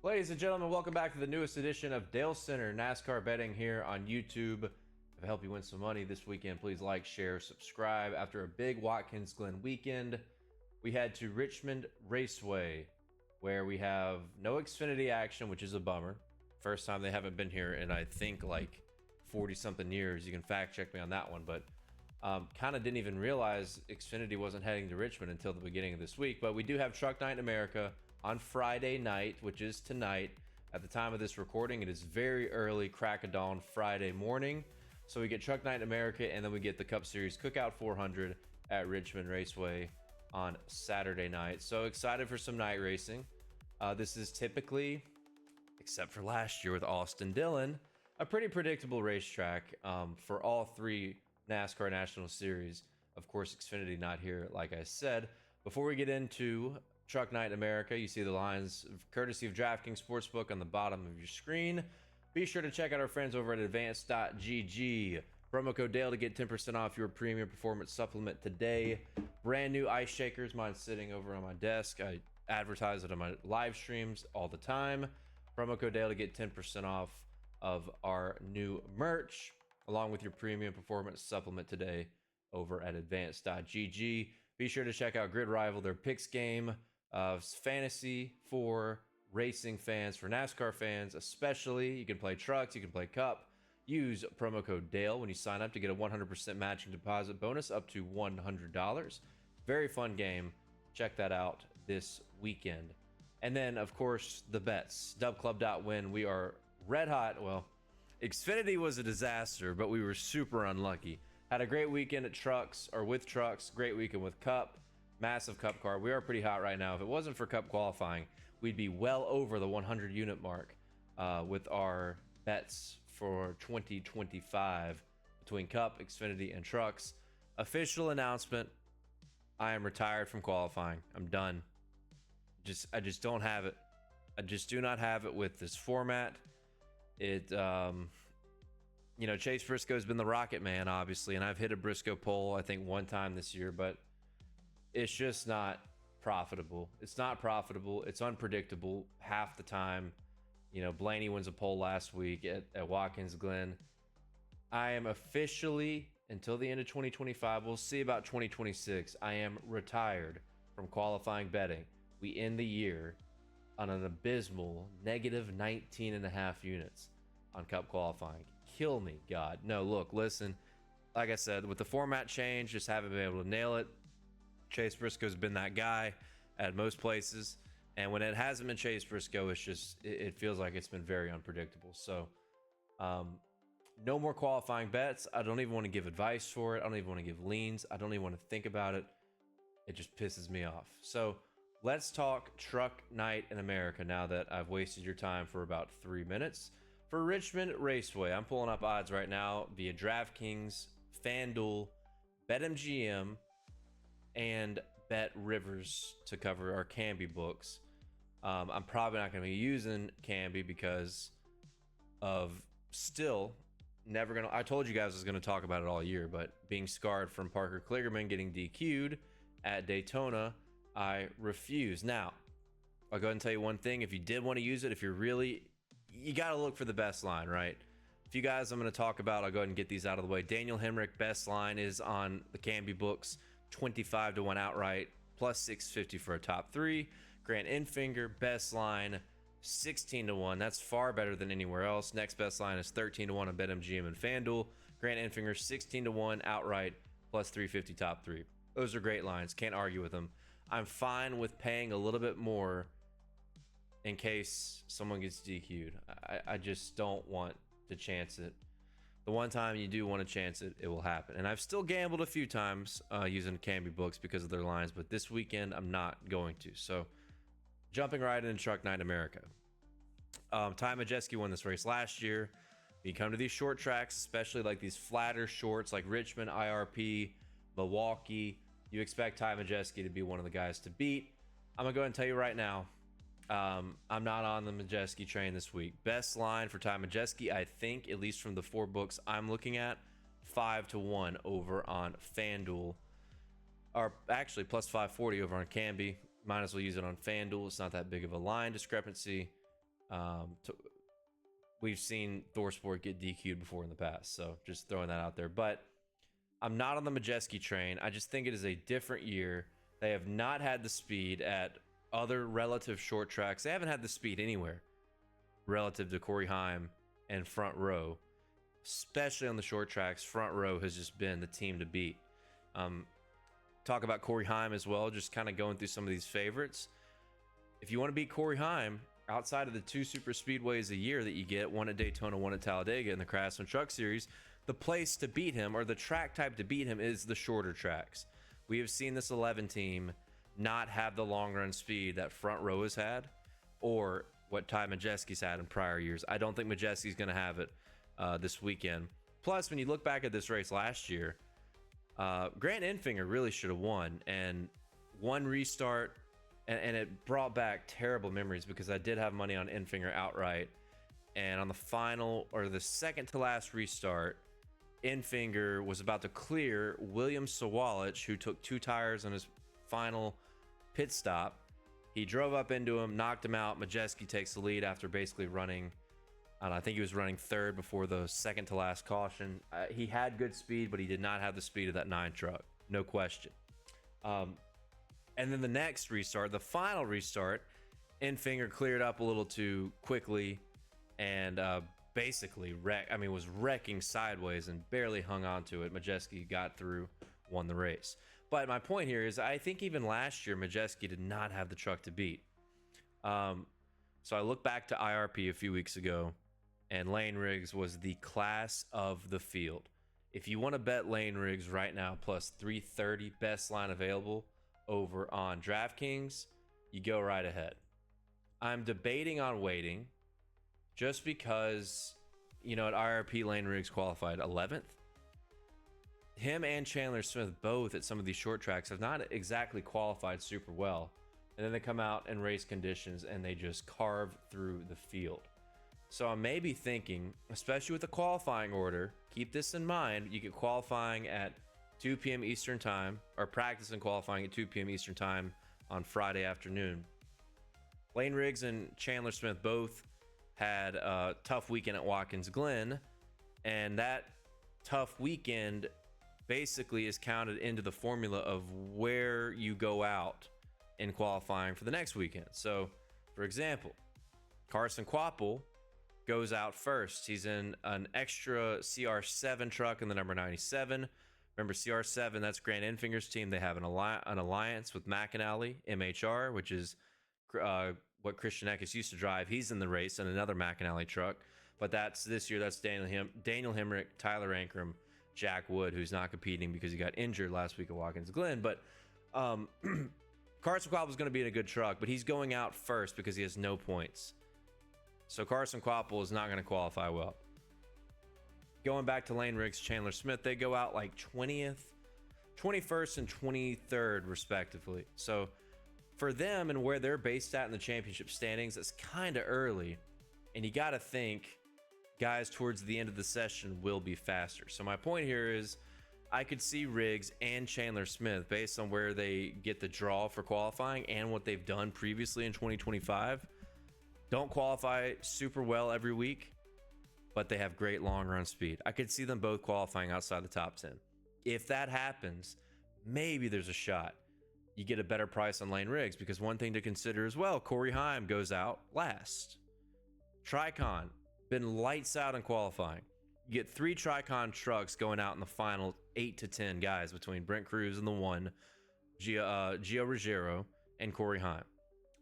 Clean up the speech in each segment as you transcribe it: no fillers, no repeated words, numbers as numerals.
Ladies and gentlemen, welcome back to the newest edition of Dale Center NASCAR betting here on YouTube. If I help you win some money this weekend, please like, share, subscribe. After a big Watkins Glen weekend, we head to Richmond Raceway, where we have no Xfinity action, which is a bummer. First time they haven't been here in, I think, like 40-something years. You can fact check me on that one, but kind of didn't even realize Xfinity wasn't heading to Richmond until the beginning of this week. But we do have Truck Night in America on Friday night, which is tonight. At the time of this recording, it is very early, crack of dawn Friday morning. So we get Truck Night in America, and then we get the Cup Series Cookout 400 at Richmond Raceway on Saturday night. So excited for some night racing. This is typically, except for last year with Austin Dillon, a pretty predictable racetrack for all three NASCAR National Series. Of course, Xfinity not here, like I said. Before we get into Truck Night in America, you see the lines courtesy of DraftKings Sportsbook on the bottom of your screen. Be sure to check out our friends over at advanced.gg. Promo code Dale to get 10% off your premium performance supplement today. Brand new ice shakers, mine sitting over on my desk. I advertise it on my live streams all the time. Promo code Dale to get 10% off of our new merch, along with your premium performance supplement today over at advanced.gg. Be sure to check out Grid Rival, their picks game. Fantasy for racing fans, for NASCAR fans especially. You can play trucks, you can play cup. Use promo code Dale when you sign up to get a 100% matching deposit bonus up to $100. Very fun game. Check that out this weekend. And then, of course, the bets. Dubclub.win. We are red hot. Well, Xfinity was a disaster, but we were super unlucky. Had a great weekend at trucks, or with trucks. Great weekend with cup. Massive cup car. We are pretty hot right now. If it wasn't for cup qualifying, we'd be well over the 100 unit mark with our bets for 2025 between cup, Xfinity, and trucks. Official announcement: I am retired from qualifying. I'm done. I just don't have it. I just do not have it with this format. Chase Briscoe's been the Rocket Man, obviously, and I've hit a Briscoe pole I think one time this year, but it's just not profitable. It's not profitable. It's unpredictable half the time. Blaney wins a pole last week at Watkins Glen. I am officially, until the end of 2025, we'll see about 2026, I am retired from qualifying betting. We end the year on an abysmal negative 19.5 units on cup qualifying. Kill me, God. No, look, listen. Like I said, with the format change, just haven't been able to nail it. Chase Briscoe's been that guy at most places, and when it hasn't been Chase Briscoe, it's just it feels like it's been very unpredictable. So no more qualifying bets. I don't even want to give advice for it. I don't even want to give leans. I don't even want to think about it. It just pisses me off. So let's talk Truck Night in America now that I've wasted your time for about 3 minutes. For Richmond Raceway, I'm pulling up odds right now via DraftKings, FanDuel, BetMGM, and Bet Rivers to cover our Canby books. I'm probably not going to be using Canby because of still never going to... I told you guys I was going to talk about it all year, but being scarred from Parker Kligerman getting DQ'd at Daytona, I refuse. Now, I'll go ahead and tell you one thing. If you did want to use it, if you're really... You got to look for the best line, right? A few guys I'm going to talk about, I'll go ahead and get these out of the way. Daniel Hemric, best line is on the Canby books. 25-1 outright, plus 650 for a top three. Grant Enfinger, best line, 16-1. That's far better than anywhere else. Next best line is 13-1 on BetMGM and FanDuel. Grant Enfinger, 16-1 outright, plus 350 top three. Those are great lines. Can't argue with them. I'm fine with paying a little bit more in case someone gets DQ'd. I just don't want to chance it. The one time you do want to chance it, it will happen. And I've still gambled a few times using Canby books because of their lines, but this weekend I'm not going to. So jumping right into Truck Night America. Ty Majeski won this race last year. You come to these short tracks, especially like these flatter shorts like Richmond, IRP, Milwaukee, you expect Ty Majeski to be one of the guys to beat. I'm going to go ahead and tell you right now, I'm not on the Majeski train this week. Best line for Ty Majeski, I think, at least from the four books I'm looking at, 5-1 over on FanDuel. Or actually, plus 540 over on Canby. Might as well use it on FanDuel. It's not that big of a line discrepancy. We've seen ThorSport get DQ'd before in the past, so just throwing that out there. But I'm not on the Majeski train. I just think it is a different year. They have not had the speed at other relative short tracks. They haven't had the speed anywhere relative to Corey Heim and Front Row, especially on the short tracks. Front Row has just been the team to beat. Talk about Corey Heim as well, just kind of going through some of these favorites. If you want to beat Corey Heim, outside of the 2 super speedways a year that you get, one at Daytona, one at Talladega in the Craftsman Truck Series, the place to beat him, or the track type to beat him, is the shorter tracks. We have seen this 11 team not have the long run speed that Front Row has had, or what Ty Majeski's had in prior years. I don't think Majeski's going to have it this weekend. Plus, when you look back at this race last year, Grant Enfinger really should have won, and one restart, and it brought back terrible memories because I did have money on Enfinger outright, and on the final, or the second to last restart, Enfinger was about to clear William Sawalich, who took 2 tires on his final pit stop. He drove up into him, knocked him out. Majeski takes the lead after basically running, I think he was running 3rd before the second to last caution. He had good speed, but he did not have the speed of that 9 truck, no question. And then the next restart, the final restart, Enfinger cleared up a little too quickly and basically was wrecking sideways and barely hung on to it. Majeski got through, won the race. But my point here is, I think even last year Majeski did not have the truck to beat. So I look back to IRP a few weeks ago, and Lane Riggs was the class of the field. If you want to bet Lane Riggs right now plus 330, best line available over on DraftKings, you go right ahead. I'm debating on waiting just because, at IRP, Lane Riggs qualified 11th. Him and Chandler Smith, both at some of these short tracks, have not exactly qualified super well. And then they come out in race conditions and they just carve through the field. So I may be thinking, especially with the qualifying order, keep this in mind. You get qualifying at 2 p.m. Eastern time, or practice and qualifying at 2 p.m. Eastern time on Friday afternoon. Lane Riggs and Chandler Smith both had a tough weekend at Watkins Glen, and that tough weekend basically is counted into the formula of where you go out in qualifying for the next weekend. So, for example, Carson Quaple goes out first. He's in an extra CR7 truck in the number 97. Remember, CR7, that's Grant Enfinger's team. They have an alliance with McAnally, MHR, which is what Christian Eckes used to drive. He's in the race in another McAnally truck. But that's this year, that's Daniel Hemric, Tyler Ankrum, Jack Wood, who's not competing because he got injured last week at Watkins Glen. But Carson Quaple is going to be in a good truck, but he's going out first because he has no points. So Carson Quaple is not going to qualify well. Going back to Lane Riggs, Chandler Smith, they go out like 20th, 21st, and 23rd, respectively. So for them and where they're based at in the championship standings, it's kind of early. And you got to think guys towards the end of the session will be faster. So my point here is I could see Riggs and Chandler Smith, based on where they get the draw for qualifying and what they've done previously in 2025, don't qualify super well every week, but they have great long run speed. I could see them both qualifying outside the top 10. If that happens, maybe there's a shot you get a better price on Lane Riggs, because one thing to consider as well, Corey Heim goes out last. Tricon, been lights out in qualifying. You get 3 Tricon trucks going out in the final 8 to 10 guys between Brent Cruz and the 1, Gio Ruggiero, and Corey Heim.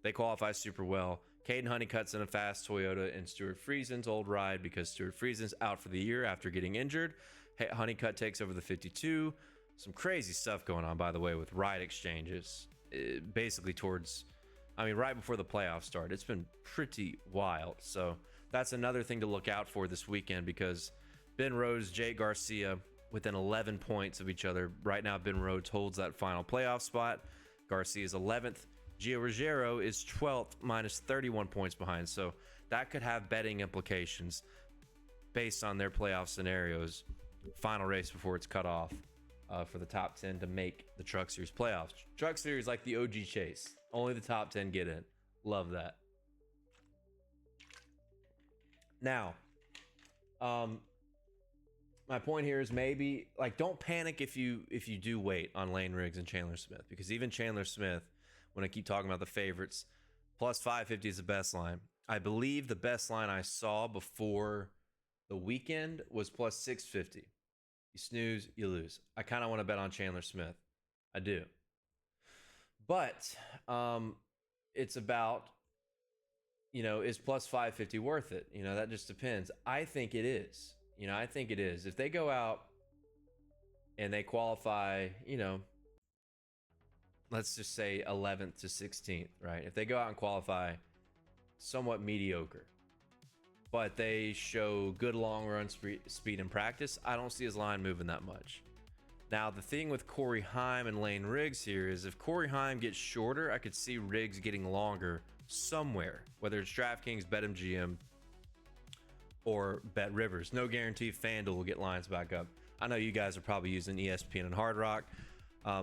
They qualify super well. Caden Honeycutt's in a fast Toyota in Stuart Friesen's old ride because Stuart Friesen's out for the year after getting injured. Honeycutt takes over the 52. Some crazy stuff going on, by the way, with ride exchanges. Basically right before the playoffs start. It's been pretty wild. So that's another thing to look out for this weekend, because Ben Rhodes, Jay Garcia within 11 points of each other. Right now, Ben Rhodes holds that final playoff spot. Garcia's 11th. Gio Ruggiero is 12th, minus 31 points behind. So that could have betting implications based on their playoff scenarios. Final race before it's cut off for the top 10 to make the Truck Series playoffs. Truck Series like the OG Chase. Only the top 10 get in. Love that. Now, my point here is maybe like don't panic if you do wait on Lane Riggs and Chandler Smith, because even Chandler Smith, when I keep talking about the favorites, plus 550 is the best line. I believe the best line I saw before the weekend was plus 650. You snooze, you lose. I kind of want to bet on Chandler Smith. I do. But it's about, is plus 550 worth it? That just depends. I think it is. I think it is. If they go out and they qualify, let's just say 11th to 16th, right? If they go out and qualify somewhat mediocre, but they show good long run speed in practice, I don't see his line moving that much. Now, the thing with Corey Heim and Lane Riggs here is if Corey Heim gets shorter, I could see Riggs getting longer somewhere, whether it's DraftKings, BetMGM, or Bet Rivers. No guarantee FanDuel will get lines back up. I know you guys are probably using ESPN and Hard Rock.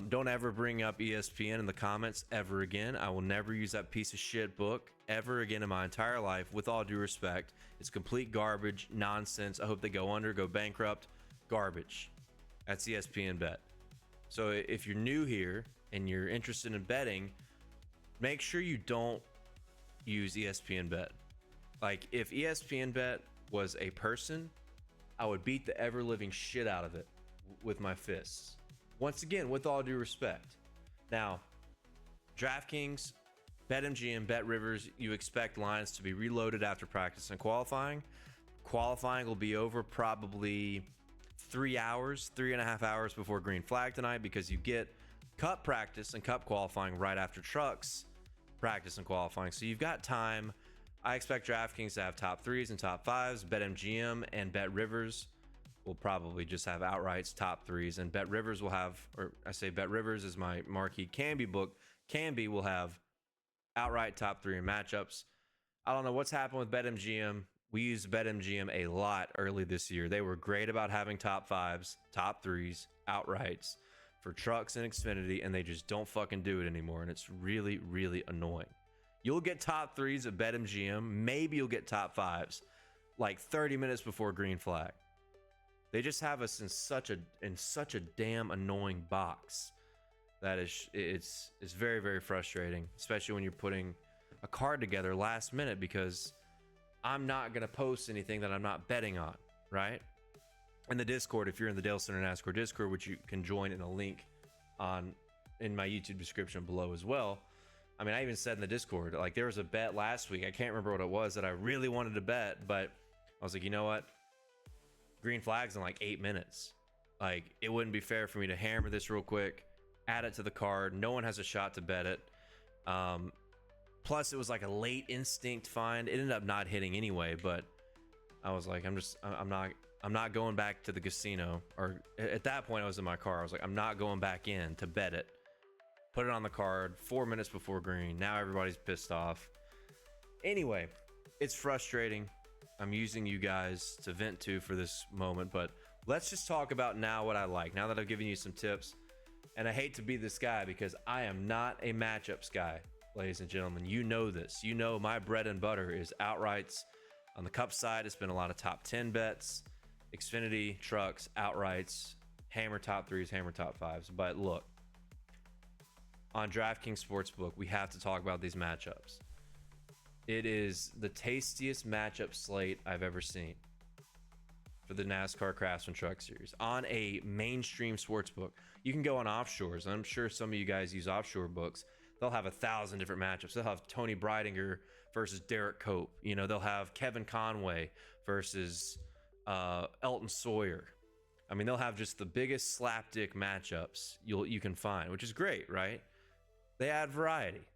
Don't ever bring up ESPN in the comments ever again. I will never use that piece of shit book ever again in my entire life, with all due respect. It's complete garbage, nonsense. I hope they go under, go bankrupt. Garbage. That's ESPN Bet. So if you're new here and you're interested in betting, make sure you don't use ESPN Bet. Like, if ESPN Bet was a person, I would beat the ever-living shit out of it with my fists. Once again, with all due respect. Now, DraftKings, BetMGM, Bet Rivers, you expect lines to be reloaded after practice and qualifying. Qualifying will be over probably 3.5 hours before green flag tonight, because you get cup practice and cup qualifying right after trucks practice and qualifying. So you've got time. I expect DraftKings to have top threes and top fives. BetMGM and Bet Rivers will probably just have outrights top threes, and Bet Rivers will have, or I say Bet Rivers is my marquee Canby book. Canby will have outright top three in matchups. I don't know what's happened with BetMGM. We used BetMGM a lot early this year. They were great about having top fives, top threes, outrights for trucks and Xfinity, and they just don't fucking do it anymore, and it's really, really annoying. You'll get top threes at BetMGM. Maybe you'll get top fives like 30 minutes before green flag. They just have us in such a damn annoying box that it's very, very frustrating, especially when you're putting a card together last minute, because I'm not going to post anything that I'm not betting on, right? In the Discord, if you're in the Dale Center Nascar Discord, which you can join in a link in my YouTube description below as well. I mean, I even said in the Discord, like, there was a bet last week, I can't remember what it was, that I really wanted to bet, but I was like, you know what? Green flag's in like 8 minutes. Like, it wouldn't be fair for me to hammer this real quick, add it to the card. No one has a shot to bet it. Plus, it was like a late instinct find. It ended up not hitting anyway, but I was like, I'm not going back to the casino. Or at that point, I was in my car. I was like, I'm not going back in to bet it. Put it on the card 4 minutes before green. Now everybody's pissed off. Anyway, it's frustrating. I'm using you guys to vent to for this moment, but let's just talk about now what I like. Now that I've given you some tips, and I hate to be this guy because I am not a matchups guy, ladies and gentlemen. You know this. You know my bread and butter is outrights. On the cup side, it's been a lot of top 10 bets, Xfinity, trucks, outrights, hammer top threes, hammer top fives. But look, on DraftKings Sportsbook, we have to talk about these matchups. It is the tastiest matchup slate I've ever seen for the NASCAR Craftsman Truck Series on a mainstream sportsbook. You can go on offshores. I'm sure some of you guys use offshore books. They'll have 1,000 different matchups. They'll have Tony Breidinger versus Derek Cope. They'll have Kevin Conway versus Elton Sawyer. I mean, they'll have just the biggest slapdick matchups you can find, which is great, right? They add variety.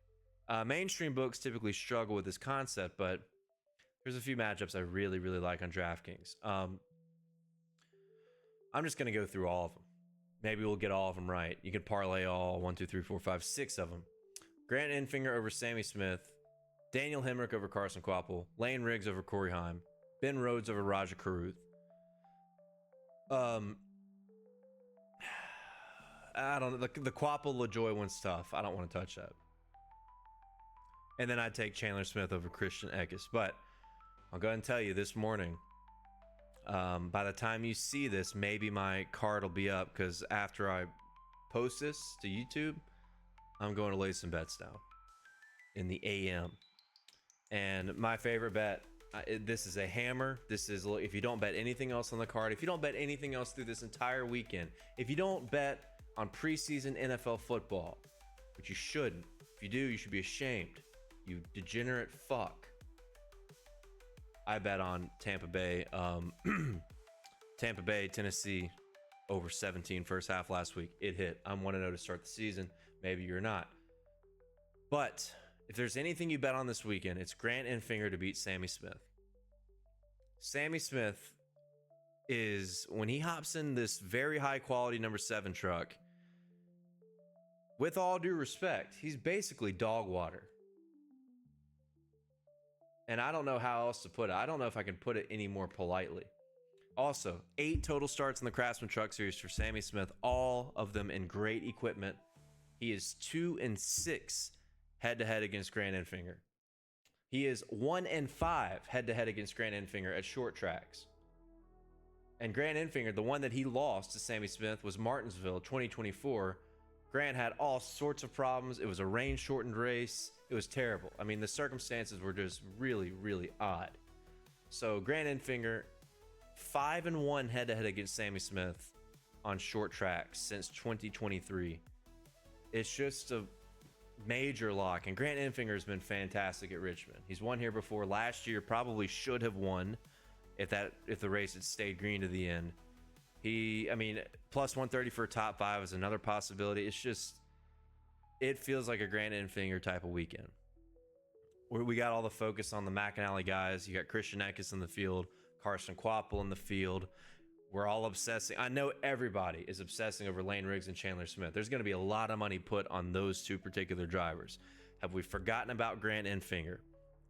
Mainstream books typically struggle with this concept, but there's a few matchups I really, really like on DraftKings. I'm just going to go through all of them. Maybe we'll get all of them right. You can parlay all 1, 2, 3, 4, 5, 6 of them. Grant Enfinger over Sammy Smith. Daniel Hemric over Carson Quaple. Lane Riggs over Corey Heim. Ben Rhodes over Raja Caruth. I don't know. The Quaple LaJoy one's tough. I don't want to touch that. And then I'd take Chandler Smith over Christian Eckes. But I'll go ahead and tell you this morning. By the time you see this, maybe my card will be up, because after I post this to YouTube, I'm going to lay some bets down in the AM. And my favorite bet, this is a hammer. This is, if you don't bet anything else on the card, if you don't bet anything else through this entire weekend, if you don't bet on preseason NFL football, which you shouldn't. If you do, you should be ashamed. You degenerate fuck. I bet on Tampa Bay, Tennessee over 17 first half last week. It hit. I'm 1-0 to start the season. Maybe you're not. But if there's anything you bet on this weekend, it's Grant Enfinger to beat Sammy Smith. Sammy Smith is, when he hops in this very high quality number 7 truck, with all due respect, he's basically dog water. And I don't know how else to put it. I don't know if I can put it any more politely. Also, 8 total starts in the Craftsman Truck Series for Sammy Smith, all of them in great equipment. He is 2-6 head-to-head against Grant Enfinger. He is 1-5 head-to-head against Grant Enfinger at short tracks. And Grant Enfinger, the one that he lost to Sammy Smith, was Martinsville 2024. Grant had all sorts of problems. It was a rain-shortened race. It was terrible. I mean, the circumstances were just really, really odd. So Grant Enfinger, 5-1 head-to-head against Sammy Smith on short tracks since 2023. It's just a major lock. And Grant Enfinger has been fantastic at Richmond. He's won here before. Last year probably should have won if the race had stayed green to the end. Plus 130 for a top 5 is another possibility. It's just, it feels like a Grant Enfinger type of weekend. We got all the focus on the McAnally guys. You got Christian Eckes in the field, Carson Quaple in the field. We're all obsessing. I know everybody is obsessing over Lane Riggs and Chandler Smith. There's going to be a lot of money put on those 2 particular drivers. Have we forgotten about Grant Enfinger?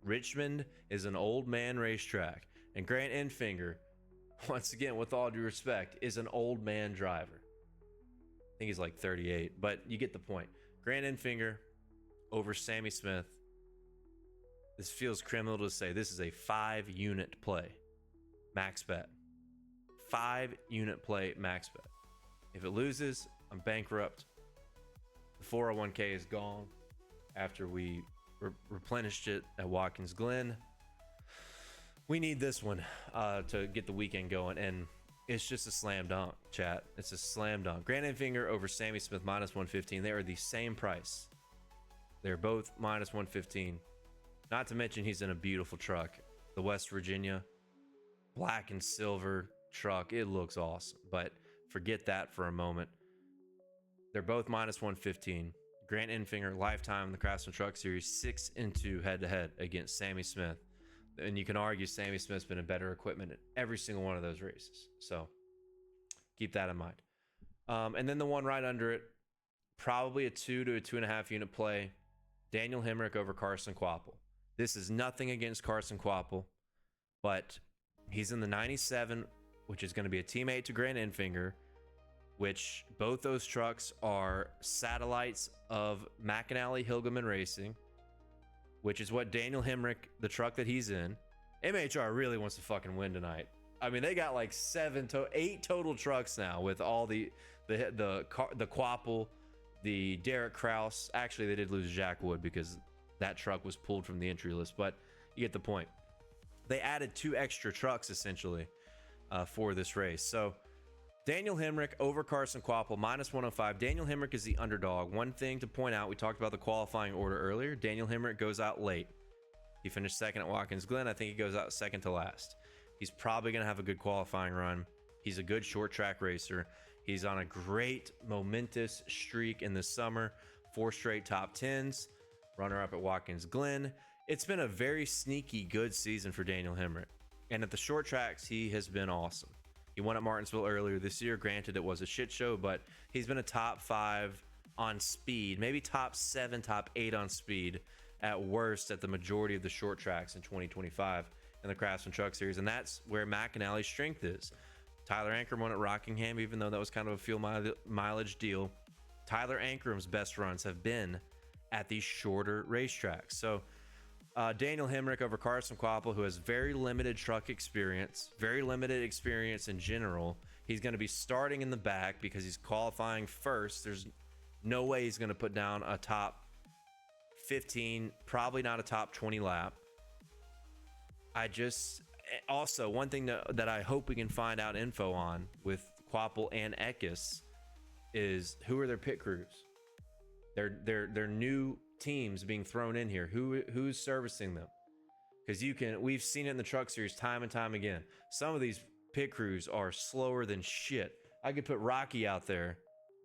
Richmond is an old man racetrack, and Grant Enfinger, once again, with all due respect, is an old man driver. I think he's like 38, but you get the point. Grant Enfinger over Sammy Smith. This feels criminal to say. This is a 5-unit play. Max bet. 5-unit play max bet. If it loses, I'm bankrupt. The 401k is gone after we replenished it at Watkins Glen. We need this one to get the weekend going, and it's just a slam dunk, chat. It's a slam dunk. Grant Enfinger over Sammy Smith minus 115. They are the same price. They're both minus 115. Not to mention he's in a beautiful truck. The West Virginia black and silver truck. It looks awesome, but forget that for a moment. They're both minus 115. Grant Enfinger, lifetime in the Craftsman Truck Series, 6-2 head-to-head against Sammy Smith. And you can argue Sammy Smith's been in better equipment in every single one of those races. So keep that in mind. And then the one right under it, probably a 2 to a 2.5 unit play. Daniel Hemric over Carson Quaple. This is nothing against Carson Quaple, but he's in the 97, which is going to be a teammate to Grant Enfinger, which both those trucks are satellites of McAnally Hilgeman Racing, which is what Daniel Hemric, the truck that he's in. MHR really wants to fucking win tonight. I mean, they got like 8 total trucks now with all the Quaple, the Derek Kraus. Actually, they did lose Jack Wood because that truck was pulled from the entry list, but you get the point. They added 2 extra trucks essentially for this race. So Daniel Hemric over Carson Quaple, minus 105. Daniel Hemric is the underdog. One thing to point out, we talked about the qualifying order earlier. Daniel Hemric goes out late. He finished second at Watkins Glen. I think he goes out second to last. He's probably going to have a good qualifying run. He's a good short track racer. He's on a great momentous streak in the summer. 4 straight top 10s. Runner up at Watkins Glen. It's been a very sneaky good season for Daniel Hemric. And at the short tracks, he has been awesome. He won at Martinsville earlier this year. Granted, it was a shit show, but he's been a top 5 on speed, maybe top 7, top 8 on speed at worst at the majority of the short tracks in 2025 in the Craftsman Truck Series. And that's where McAnally's strength is. Tyler Ankrum won at Rockingham, even though that was kind of a fuel mileage deal. Tyler Ankram's best runs have been at these shorter racetracks. So Daniel Hemric over Carson Quaple, who has very limited truck experience, very limited experience in general. He's going to be starting in the back because he's qualifying first. There's no way he's going to put down a top 15, probably not a top 20 lap. Also, one thing that I hope we can find out info on with Quaple and Eckes is who are their pit crews. They're new teams being thrown in here. Who's servicing them? Because we've seen it in the truck series time and time again. Some of these pit crews are slower than shit. I could put Rocky out there,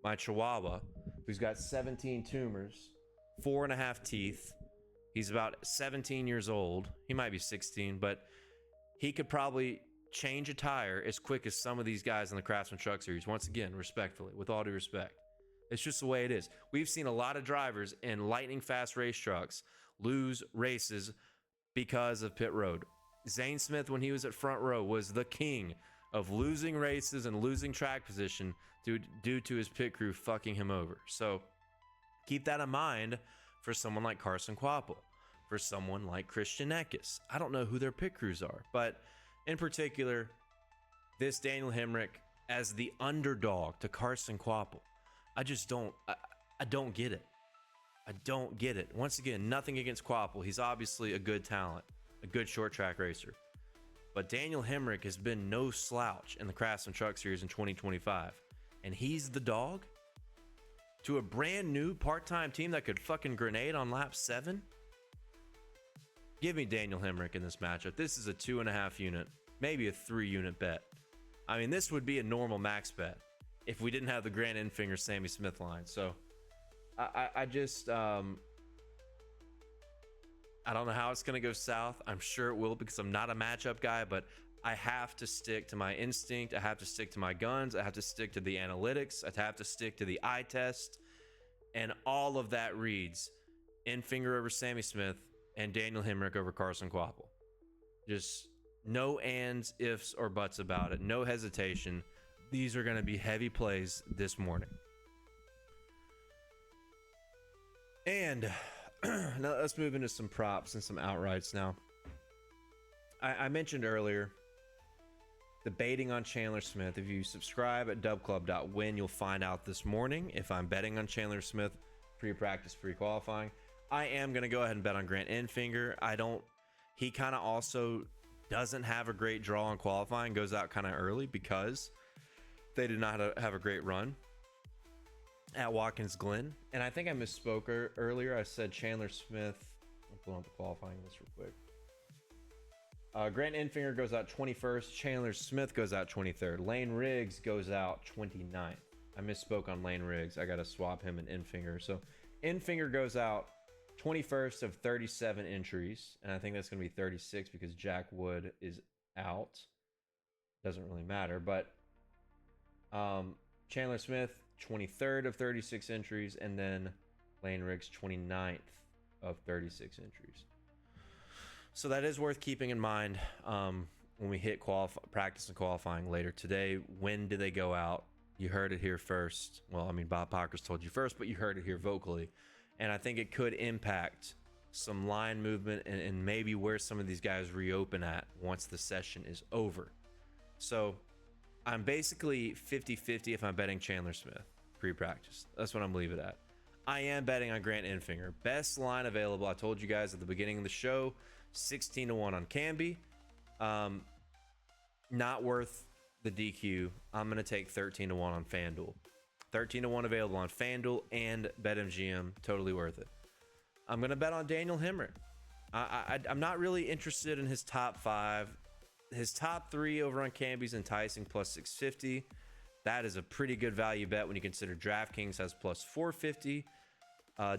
my Chihuahua, who's got 17 tumors, 4.5 teeth. He's about 17 years old. He might be 16, but he could probably change a tire as quick as some of these guys in the Craftsman truck series. Once again, respectfully, with all due respect. It's just the way it is. We've seen a lot of drivers in lightning fast race trucks lose races because of pit road. Zane Smith, when he was at front row, was the king of losing races and losing track position due to his pit crew fucking him over. So keep that in mind for someone like Carson Quaple, for someone like Christian Eckes. I don't know who their pit crews are, but in particular, this Daniel Hemric as the underdog to Carson Quaple. I don't get it. I don't get it. Once again, nothing against Quaple. He's obviously a good talent, a good short track racer. But Daniel Hemric has been no slouch in the Craftsman Truck Series in 2025. And he's the dog? To a brand new part-time team that could fucking grenade on lap 7? Give me Daniel Hemric in this matchup. This is a 2.5 unit, maybe a 3 unit bet. I mean, this would be a normal max bet if we didn't have the Grant Enfinger Sammy Smith line. So I don't know how it's going to go south. I'm sure it will because I'm not a matchup guy, but I have to stick to my instinct. I have to stick to my guns. I have to stick to the analytics. I have to stick to the eye test. And all of that reads Enfinger over Sammy Smith and Daniel Hemric over Carson Quaple. Just no ands, ifs, or buts about it. No hesitation. These are going to be heavy plays this morning. And now let's move into some props and some outrights now. I mentioned earlier debating on Chandler Smith. If you subscribe at dubclub.win, you'll find out this morning if I'm betting on Chandler Smith pre-practice, pre-qualifying. I am going to go ahead and bet on Grant Enfinger. He kind of also doesn't have a great draw in qualifying, goes out kind of early because they did not have a great run at Watkins Glen. And I think I misspoke earlier. I said Chandler Smith. I'll pull up the qualifying list real quick. Grant Enfinger goes out 21st. Chandler Smith goes out 23rd. Lane Riggs goes out 29th. I misspoke on Lane Riggs. I got to swap him and Enfinger. So Enfinger goes out 21st of 37 entries. And I think that's going to be 36 because Jack Wood is out. Doesn't really matter. But Chandler Smith, 23rd of 36 entries, and then Lane Riggs, 29th of 36 entries. So that is worth keeping in mind when we hit practice and qualifying later today. When do they go out? You heard it here first. Well, I mean, Bob Pockers told you first, but you heard it here vocally. And I think it could impact some line movement and maybe where some of these guys reopen at once the session is over. So I'm basically 50-50 if I'm betting Chandler Smith pre-practice. That's what I'm leaving it at. I am betting on Grant Enfinger. Best line available. I told you guys at the beginning of the show, 16-1 on Canby. Not worth the DQ. I'm going to take 13-1 on FanDuel. 13-1 available on FanDuel and BetMGM. Totally worth it. I'm going to bet on Daniel Hemric. I'm not really interested in his top 5. His top 3 over on Canby's enticing plus 650. That is a pretty good value bet when you consider DraftKings has plus 450.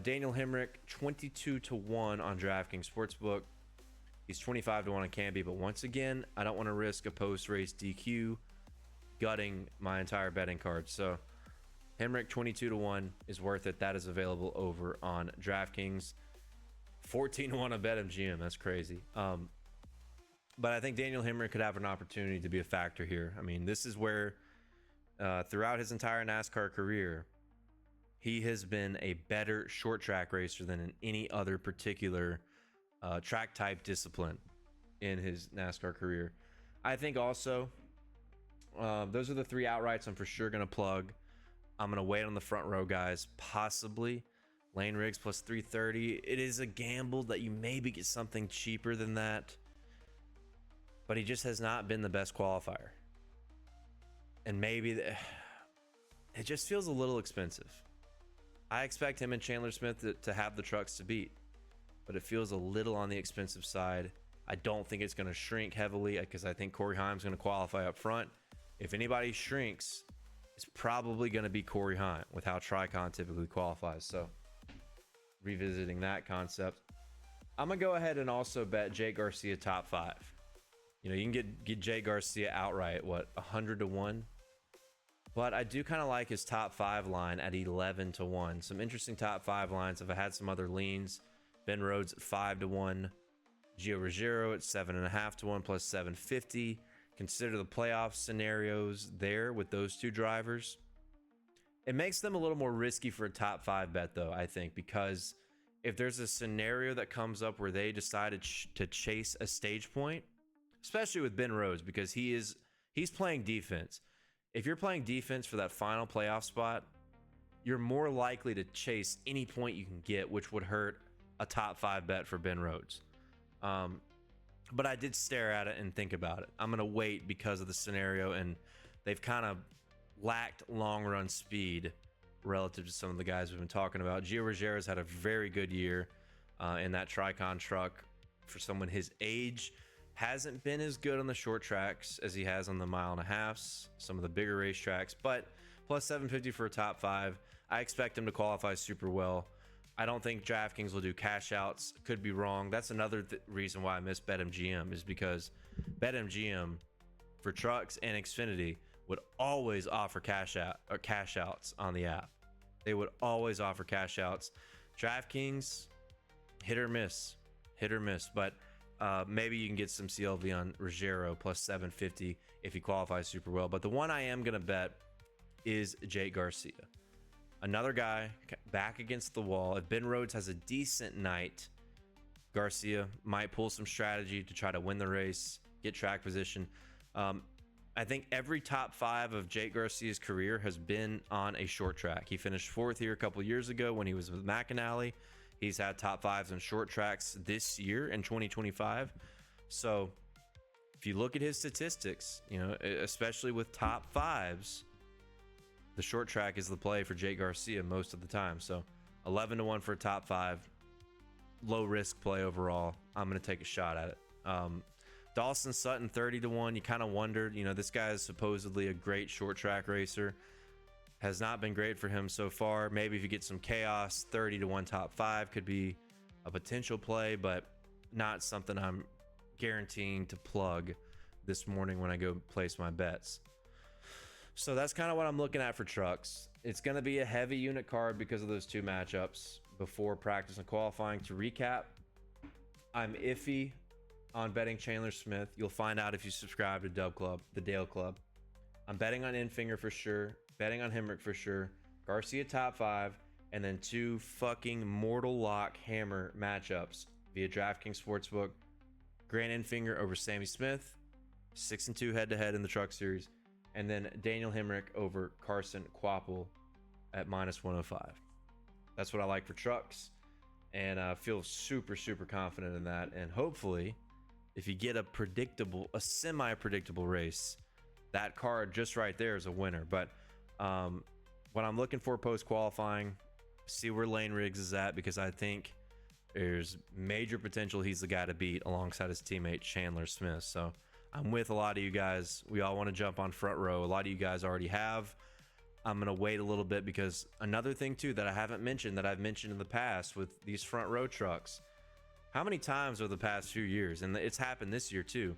Daniel Hemric, 22-1 on DraftKings Sportsbook. He's 25-1 on Canby, but once again, I don't want to risk a post-race DQ gutting my entire betting card. So Hemric 22-1 is worth it. That is available over on DraftKings. 14-1 on BetMGM. That's crazy. But I think Daniel Hemric could have an opportunity to be a factor here. I mean, this is where throughout his entire NASCAR career, he has been a better short track racer than in any other particular track type discipline in his NASCAR career. I think also those are the 3 outrights I'm for sure going to plug. I'm going to wait on the front row guys, possibly Lane Riggs plus 330. It is a gamble that you maybe get something cheaper than that, but he just has not been the best qualifier. And maybe it just feels a little expensive. I expect him and Chandler Smith to have the trucks to beat, but it feels a little on the expensive side. I don't think it's going to shrink heavily because I think Corey Heim's going to qualify up front. If anybody shrinks, it's probably going to be Corey Heim with how Tricon typically qualifies. So revisiting that concept, I'm going to go ahead and also bet Jake Garcia top 5. You know, you can get Jake Garcia outright, what, 100 to 1? But I do kind of like his top 5 line at 11 to 1. Some interesting top 5 lines. If I had some other leans, Ben Rhodes at 5 to 1, Gio Ruggiero at 7.5 to 1 plus 750. Consider the playoff scenarios there with those 2 drivers. It makes them a little more risky for a top 5 bet, though, I think, because if there's a scenario that comes up where they decided to chase a stage point, especially with Ben Rhodes, because he's playing defense. If you're playing defense for that final playoff spot, you're more likely to chase any point you can get, which would hurt a top 5 bet for Ben Rhodes. But I did stare at it and think about it. I'm going to wait because of the scenario, and they've kind of lacked long run speed relative to some of the guys we've been talking about. Gio Ruggiero's had a very good year in that Tricon truck. For someone his age, hasn't been as good on the short tracks as he has on the 1.5 miles, some of the bigger racetracks, but plus 750 for a top 5. I expect him to qualify super well. I don't think DraftKings will do cash outs. Could be wrong. That's another reason why I miss BetMGM, is because BetMGM for trucks and Xfinity would always offer cash outs on the app. They would always offer cash outs. DraftKings, hit or miss, but maybe you can get some CLV on Ruggiero plus 750 if he qualifies super well. But the one I am going to bet is Jake Garcia. Another guy back against the wall. If Ben Rhodes has a decent night, Garcia might pull some strategy to try to win the race, get track position. I think every top 5 of Jake Garcia's career has been on a short track. He finished 4th here a couple years ago when he was with McAnally. He's had top 5s on short tracks this year in 2025. So if you look at his statistics, you know, especially with top 5s, the short track is the play for Jake Garcia most of the time. So 11 to 1 for a top 5, low risk play overall. I'm going to take a shot at it. Dawson Sutton 30 to 1. You kind of wondered, you know, this guy is supposedly a great short track racer. Has not been great for him so far. Maybe if you get some chaos, 30 to 1 top 5 could be a potential play, but not something I'm guaranteeing to plug this morning when I go place my bets. So that's kind of what I'm looking at for trucks. It's going to be a heavy unit card because of those 2 matchups before practice and qualifying. To recap, I'm iffy on betting Chandler Smith. You'll find out if you subscribe to Dub Club, the Dale Club. I'm betting on Enfinger for sure, betting on Hemric for sure, Garcia top 5, and then 2 fucking mortal lock hammer matchups via DraftKings Sportsbook. Grant Enfinger over Sammy Smith, 6-2 head-to-head in the Truck Series. And then Daniel Hemric over Carson Quaple at -105. That's what I like for trucks. And I feel super, super confident in that. And hopefully, if you get a semi-predictable race, that card just right there is a winner. But what I'm looking for post-qualifying, see where Lane Riggs is at, because I think there's major potential he's the guy to beat alongside his teammate Chandler Smith. So I'm with a lot of you guys. We all want to jump on front row. A lot of you guys already have. I'm going to wait a little bit because another thing too that I haven't mentioned, that I've mentioned in the past with these front row trucks, how many times over the past few years, and it's happened this year too,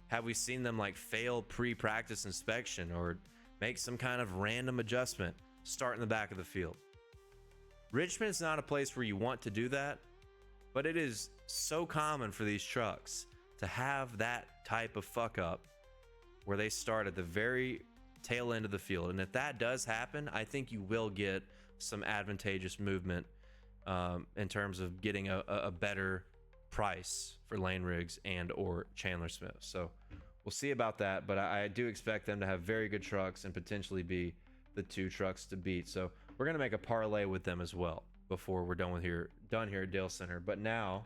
have we seen them like fail pre-practice inspection or make some kind of random adjustment, start in the back of the field? Richmond's not a place where you want to do that, but it is so common for these trucks to have that type of fuck up where they start at the very tail end of the field. And if that does happen, I think you will get some advantageous movement in terms of getting a better price for Lane Riggs and or Chandler Smith. So we'll see about that, but I do expect them to have very good trucks and potentially be the 2 trucks to beat. So we're going to make a parlay with them as well before we're done here at Dale Center. But now,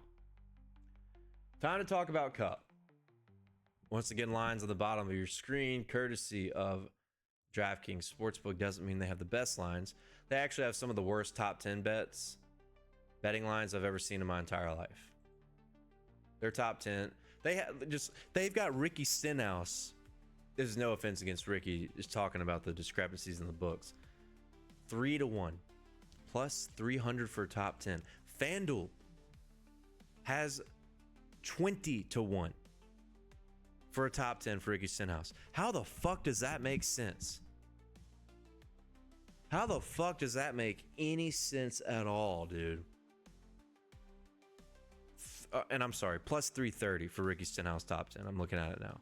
time to talk about Cup. Once again, lines on the bottom of your screen, courtesy of DraftKings Sportsbook. Doesn't mean they have the best lines. They actually have some of the worst top 10 betting lines I've ever seen in my entire life. Their top 10, they've got Ricky Stenhouse. There's no offense against Ricky, just talking about the discrepancies in the books. 3-1, plus 300 for top 10. FanDuel has 20-1 for a top 10 for Ricky Stenhouse. How the fuck does that make sense? How the fuck does that make any sense at all, dude? And I'm sorry, plus 330 for Ricky Stenhouse top 10. I'm looking at it now.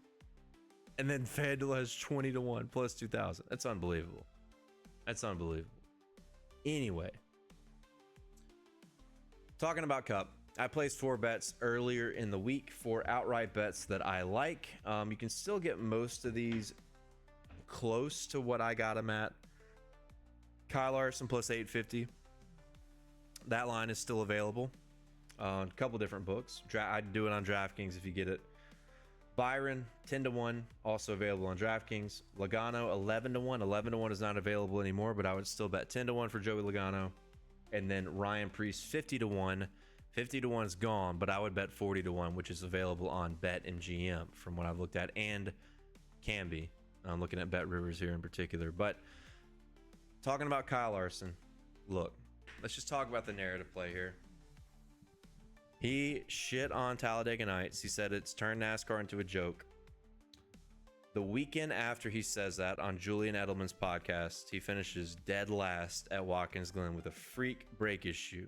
And then FanDuel has 20-1 plus 2,000. That's unbelievable. That's unbelievable. Anyway, talking about Cup, I placed 4 bets earlier in the week, 4 outright bets that I like. You can still get most of these close to what I got them at. Kyle Larson plus 850. That line is still available on a couple different books. I'd do it on DraftKings if you get it. Byron 10-1, also available on DraftKings. Logano 11-1. 11-1 is not available anymore, but I would still bet 10-1 for Joey Logano. And then Ryan Preece 50-1. 50-1 is gone, but I would bet 40-1, which is available on Bet and GM from what I've looked at, and can be. I'm looking at Bet Rivers here in particular. But talking about Kyle Larson, look, let's just talk about the narrative play here. He shit on Talladega Nights. He said it's turned NASCAR into a joke. The weekend after he says that on Julian Edelman's podcast, he finishes dead last at Watkins Glen with a freak brake issue.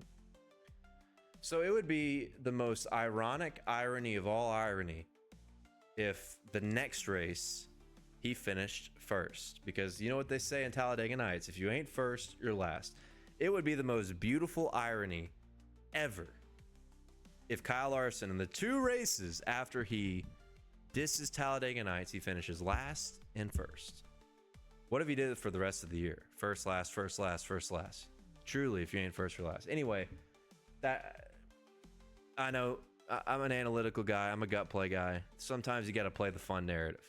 So it would be the most ironic irony of all irony if the next race he finished first. Because you know what they say in Talladega Nights, if you ain't first, you're last. It would be the most beautiful irony ever if Kyle Larson in the 2 races after he disses Talladega Nights, he finishes last and first. What if he did it for the rest of the year? First, last, first, last, first, last. Truly, if you ain't first or last. Anyway, that I know I'm an analytical guy. I'm a gut play guy. Sometimes you got to play the fun narrative.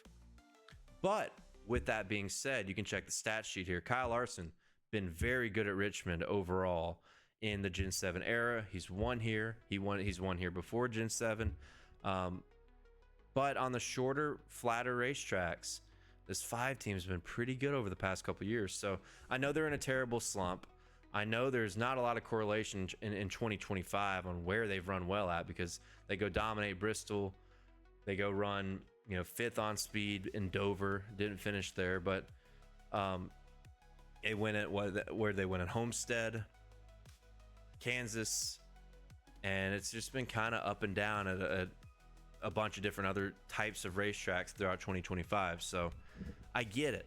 But with that being said, you can check the stat sheet here. Kyle Larson been very good at Richmond overall in the Gen 7 era. He's won here. He's won here before Gen 7. But on the shorter, flatter racetracks, this 5 team's been pretty good over the past couple years. So I know they're in a terrible slump. I know there's not a lot of correlation in 2025 on where they've run well at, because they go dominate Bristol. They go run, 5th on speed in Dover. Didn't finish there, but they win at where they win at Homestead, Kansas, and it's just been kind of up and down at a bunch of different other types of racetracks throughout 2025. So I get it,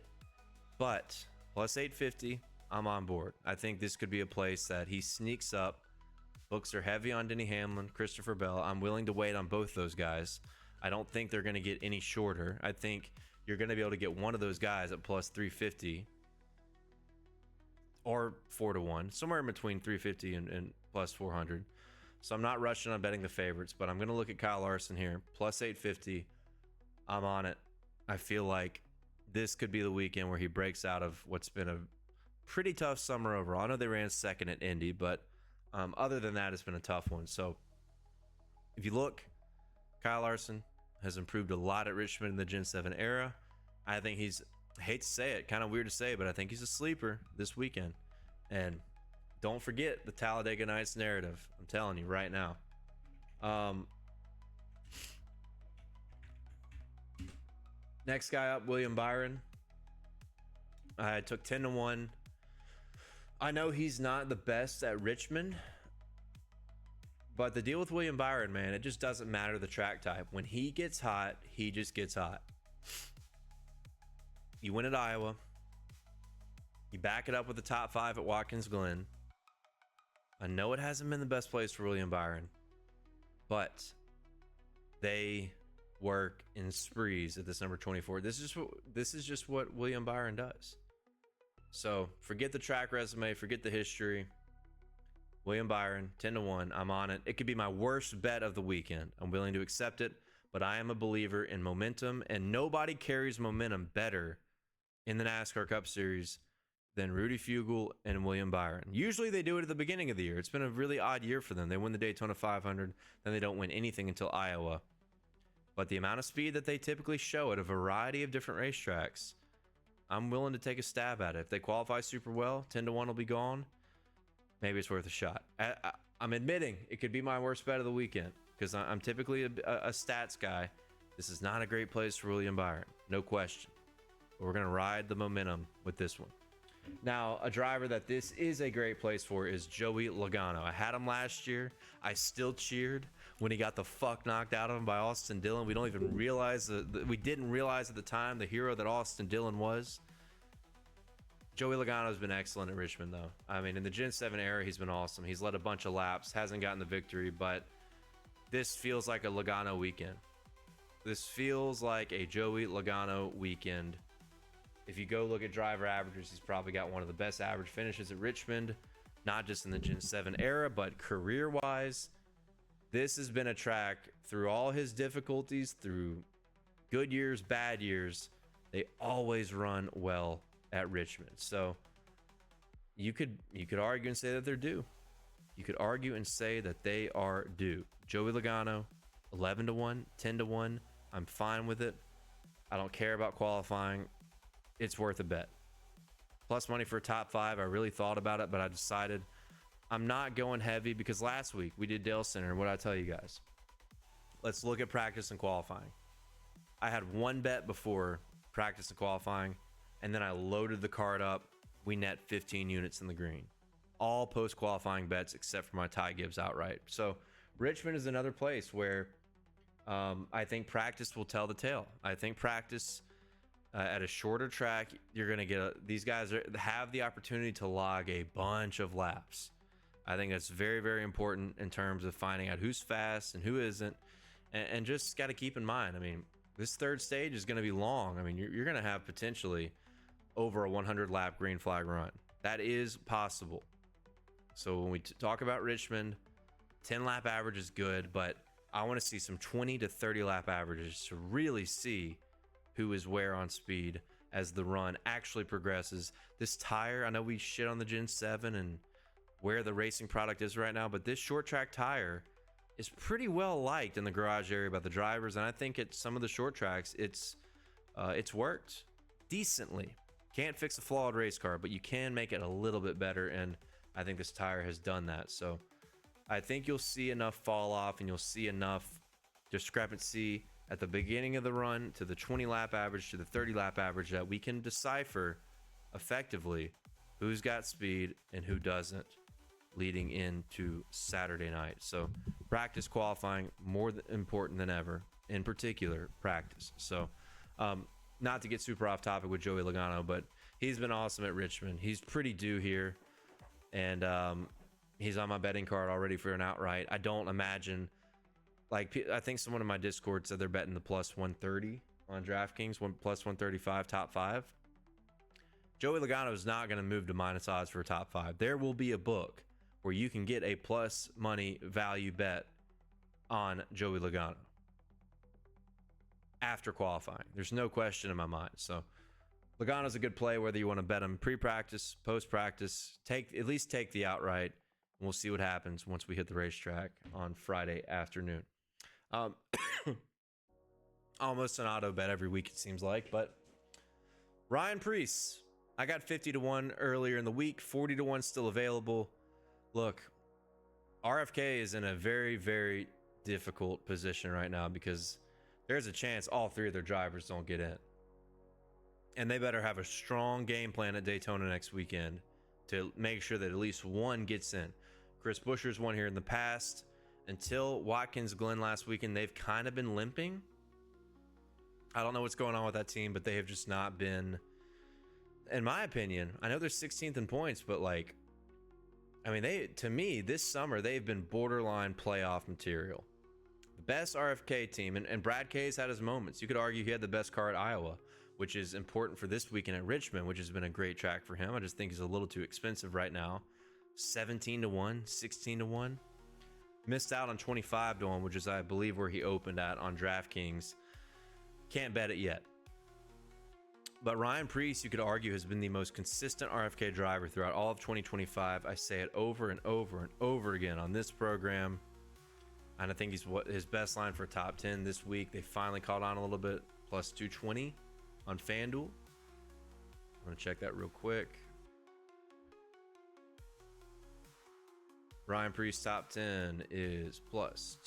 but plus 850, I'm on board. I think this could be a place that he sneaks up. Books are heavy on Denny Hamlin, Christopher Bell. I'm willing to wait on both those guys. I don't think they're going to get any shorter. I think you're going to be able to get one of those guys at plus 350 or 4-1, somewhere in between 350 and plus 400. So I'm not rushing on betting the favorites, but I'm going to look at Kyle Larson here. Plus 850. I'm on it. I feel like this could be the weekend where he breaks out of what's been a pretty tough summer overall. I know they ran second at Indy, but other than that, it's been a tough one. So if you look, Kyle Larson has improved a lot at Richmond in the Gen 7 era. I think he's, I hate to say it, kind of weird to say, but I think he's a sleeper this weekend. And don't forget the Talladega Nights narrative. I'm telling you right now. Next guy up, William Byron. I took 10-1. I know he's not the best at Richmond, but the deal with William Byron, man, it just doesn't matter the track type. When he gets hot, he just gets hot. You win at Iowa. You back it up with the top 5 at Watkins Glen. I know it hasn't been the best place for William Byron, but they work in sprees at this number 24. This is just what William Byron does. So forget the track resume, forget the history. William Byron, 10-1. I'm on it. It could be my worst bet of the weekend. I'm willing to accept it, but I am a believer in momentum, and nobody carries momentum better in the NASCAR Cup Series than Rudy Fugle and William Byron. Usually they do it at the beginning of the year. It's been a really odd year for them. They win the Daytona 500, then they don't win anything until Iowa. But the amount of speed that they typically show at a variety of different racetracks, I'm willing to take a stab at it. If they qualify super well, 10-1 will be gone. Maybe it's worth a shot. I'm admitting it could be my worst bet of the weekend because I'm typically a stats guy. This is not a great place for William Byron, no question. But we're going to ride the momentum with this one. Now, a driver that this is a great place for is Joey Logano. I had him last year. I still cheered when he got the fuck knocked out of him by Austin Dillon. We don't even realize we didn't realize at the time the hero that Austin Dillon was. Joey Logano has been excellent at Richmond, though. I mean, in the Gen 7 era, he's been awesome. He's led a bunch of laps, hasn't gotten the victory, but this feels like a Logano weekend. This feels like a Joey Logano weekend. If you go look at driver averages, he's probably got one of the best average finishes at Richmond, not just in the Gen 7 era, but career-wise. This has been a track through all his difficulties, through good years, bad years. They always run well at Richmond. So you could argue and say that they're due. You could argue and say that they are due. Joey Logano, 11-1, 10-1. I'm fine with it. I don't care about qualifying. It's worth a bet. Plus money for a top 5. I really thought about it, but I decided I'm not going heavy because last week we did Dale Center. What did I tell you guys? Let's look at practice and qualifying. I had one bet before practice and qualifying, and then I loaded the card up. We net 15 units in the green. All post-qualifying bets except for my Ty Gibbs outright. So Richmond is another place where I think practice will tell the tale. I think practice at a shorter track, you're going to get these guys have the opportunity to log a bunch of laps. I think that's very, very important in terms of finding out who's fast and who isn't. And just got to keep in mind, I mean, this third stage is going to be long. I mean, you're going to have potentially over a 100 lap green flag run. That is possible. So when we talk about Richmond, 10 lap average is good, but I want to see some 20 to 30 lap averages to really see who is where on speed as the run actually progresses. This tire, I know we shit on the Gen 7 and where the racing product is right now, but this short track tire is pretty well liked in the garage area by the drivers, and I think at some of the short tracks it's worked decently. Can't fix a flawed race car, but you can make it a little bit better, and I think this tire has done that. So I think you'll see enough fall off and you'll see enough discrepancy at the beginning of the run to the 20 lap average to the 30 lap average that we can decipher effectively who's got speed and who doesn't leading into Saturday night. So practice qualifying more important than ever, in particular practice. So not to get super off topic with Joey Logano, but he's been awesome at Richmond. He's pretty due here, and he's on my betting card already for an outright. I don't imagine, like, I think someone in my Discord said they're betting the plus 130 on DraftKings, plus 135 top 5. Joey Logano is not going to move to minus odds for a top 5. There will be a book where you can get a plus money value bet on Joey Logano after qualifying. There's no question in my mind. So Logano's a good play, whether you want to bet him pre-practice, post-practice. At least take the outright, and we'll see what happens once we hit the racetrack on Friday afternoon. Almost an auto bet every week, it seems like, but Ryan Preece, I got 50-1 earlier in the week, 40-1 still available. Look, RFK is in a very, very difficult position right now because there's a chance all 3 of their drivers don't get in. And they better have a strong game plan at Daytona next weekend to make sure that at least one gets in. Chris Buescher's won here in the past. Until Watkins Glen last weekend, they've kind of been limping. I don't know what's going on with that team, but they have just not been, in my opinion, I know they're 16th in points, but like, I mean, to me, this summer, they've been borderline playoff material. best RFK team, and Brad K's had his moments. You could argue he had the best car at Iowa, which is important for this weekend at Richmond, which has been a great track for him. I just think he's a little too expensive right now. 17-1, 16-1. Missed out on 25-1, which is, I believe, where he opened at on DraftKings. Can't bet it yet. But Ryan Preece, you could argue, has been the most consistent RFK driver throughout all of 2025. I say it over and over and over again on this program. And I think he's his best line for top 10 this week. They finally caught on a little bit, plus 220 on FanDuel. I'm going to check that real quick. Ryan Preece top 10 is plus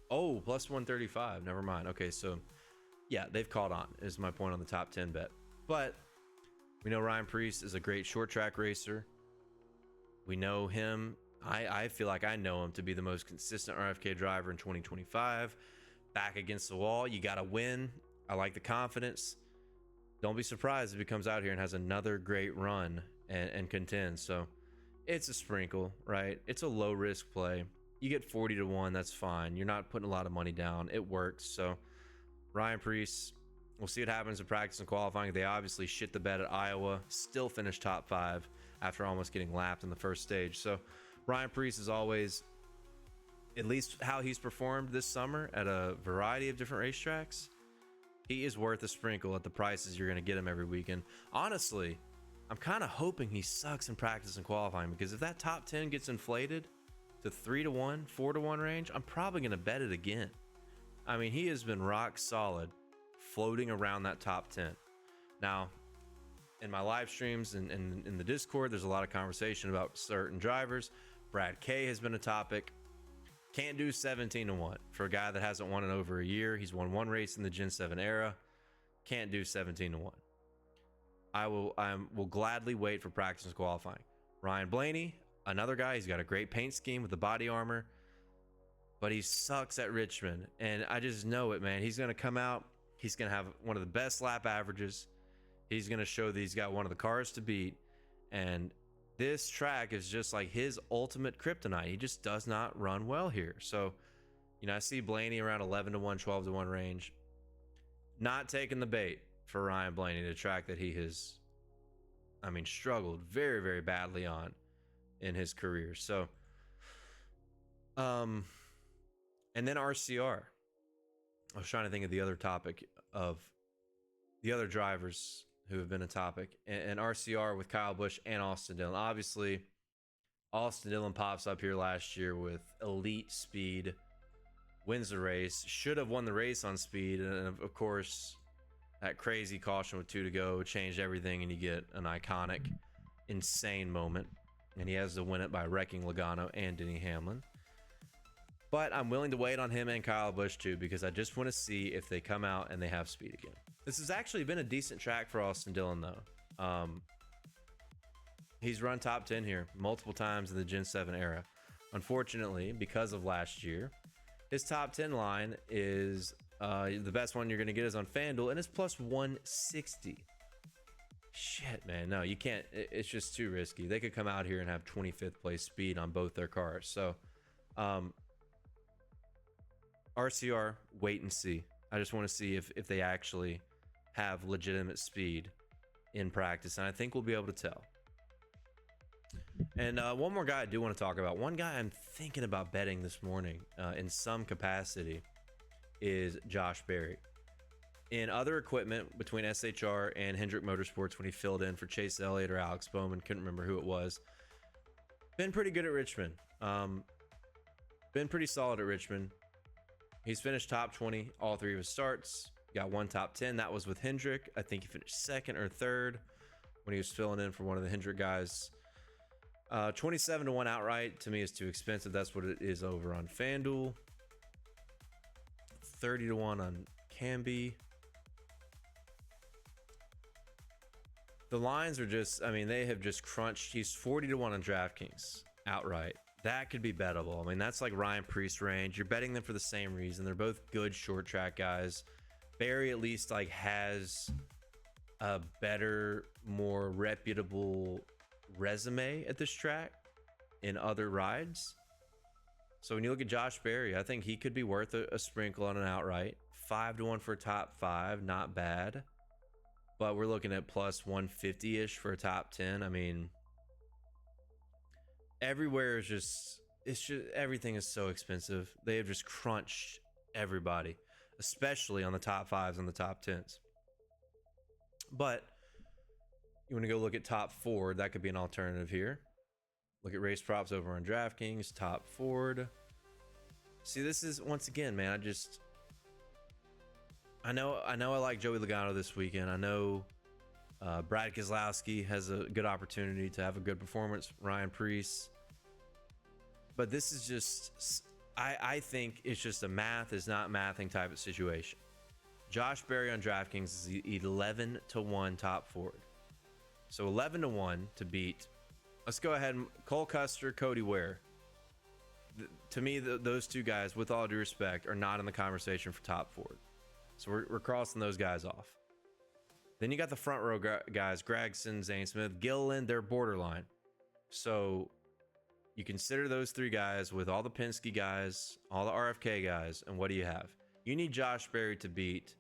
135. Never mind. Okay, so yeah, they've caught on, is my point on the top 10 bet. But we know Ryan Preece is a great short track racer. We know him. I feel like I know him to be the most consistent RFK driver in 2025. Back against the wall, you got to win. I like the confidence. Don't be surprised if he comes out here and has another great run and contends. So it's a sprinkle, right? It's a low risk play. You get 40-1, that's fine. You're not putting a lot of money down. It works. So Ryan Preece, we'll see what happens in practice and qualifying. They obviously shit the bed at Iowa, still finished top 5 after almost getting lapped in the first stage. So Ryan Preece is always, at least how he's performed this summer at a variety of different racetracks, he is worth a sprinkle at the prices you're going to get him every weekend. Honestly, I'm kind of hoping he sucks in practice and qualifying, because if that top 10 gets inflated to 3-1, 4-1 range, I'm probably going to bet it again. I mean, he has been rock solid floating around that top 10. Now, in my live streams and in the Discord, there's a lot of conversation about certain drivers. Brad K has been a topic. Can't do 17-1 for a guy that hasn't won in over a year. He's won one race in the Gen 7 era. Can't do 17-1. I will gladly wait for practice and qualifying. Ryan Blaney, another guy. He's got a great paint scheme with the body armor, but he sucks at Richmond, and I just know it, man. He's going to come out. He's going to have one of the best lap averages. He's going to show that he's got one of the cars to beat, and this track is just like his ultimate kryptonite. He just does not run well here. So, I see Blaney around 11-1, 12-1 range. Not taking the bait for Ryan Blaney, the track that he has, struggled very, very badly on in his career. So, and then RCR. I was trying to think of the other topic of the other drivers who have been a topic, and RCR with Kyle Busch and Austin Dillon. Obviously, Austin Dillon pops up here last year with elite speed, wins the race, should have won the race on speed, and of course, that crazy caution with 2 to go changed everything, and you get an iconic, insane moment, and he has to win it by wrecking Logano and Denny Hamlin. But I'm willing to wait on him and Kyle Busch too, because I just want to see if they come out and they have speed again. This has actually been a decent track for Austin Dillon, though. He's run top 10 here multiple times in the Gen 7 era. Unfortunately, because of last year, his top 10 line is the best one you're going to get is on FanDuel, and it's plus 160. Shit, man. No, you can't. It's just too risky. They could come out here and have 25th place speed on both their cars. So, RCR, wait and see. I just want to see if they actually have legitimate speed in practice, and I think we'll be able to tell. And one more guy I do want to talk about. One guy I'm thinking about betting this morning in some capacity is Josh Berry. In other equipment between SHR and Hemric Motorsports, when he filled in for Chase Elliott or Alex Bowman, couldn't remember who it was, been pretty good at Richmond. Been pretty solid at Richmond. He's finished top 20 all 3 of his starts. Got one top 10. That was with Hemric. I think he finished second or third when he was filling in for one of the Hemric guys. 27-1 outright to me is too expensive. That's what it is over on FanDuel. 30-1 on Canby. The lines are just, they have just crunched. He's 40-1 on DraftKings outright. That could be bettable. That's like Ryan Preece range. You're betting them for the same reason. They're both good short track guys. Barry at least has a better, more reputable resume at this track in other rides. So when you look at Josh Berry, I think he could be worth a sprinkle on an outright. 5-1 for top 5, not bad. But we're looking at plus 150-ish for a top 10. I mean, everywhere is just, everything is so expensive. They have just crunched everybody, especially on the top 5s and the top 10s. But you want to go look at top Ford, that could be an alternative here. Look at race props over on DraftKings, top Ford. See, this is, once again, man, I know I like Joey Logano this weekend. I know Brad Keselowski has a good opportunity to have a good performance. Ryan Preece. But this is just, I think it's just a math is not mathing type of situation. Josh Berry on DraftKings is 11-1 top Ford. So 11-1 to beat. Let's go ahead and Cole Custer, Cody Ware. To me, those two guys, with all due respect, are not in the conversation for top Ford. So we're crossing those guys off. Then you got the front row guys, Gregson, Zane Smith, Gilliland, they're borderline. So you consider those 3 guys with all the Penske guys, all the RFK guys, and what do you have? You need Josh Berry to beat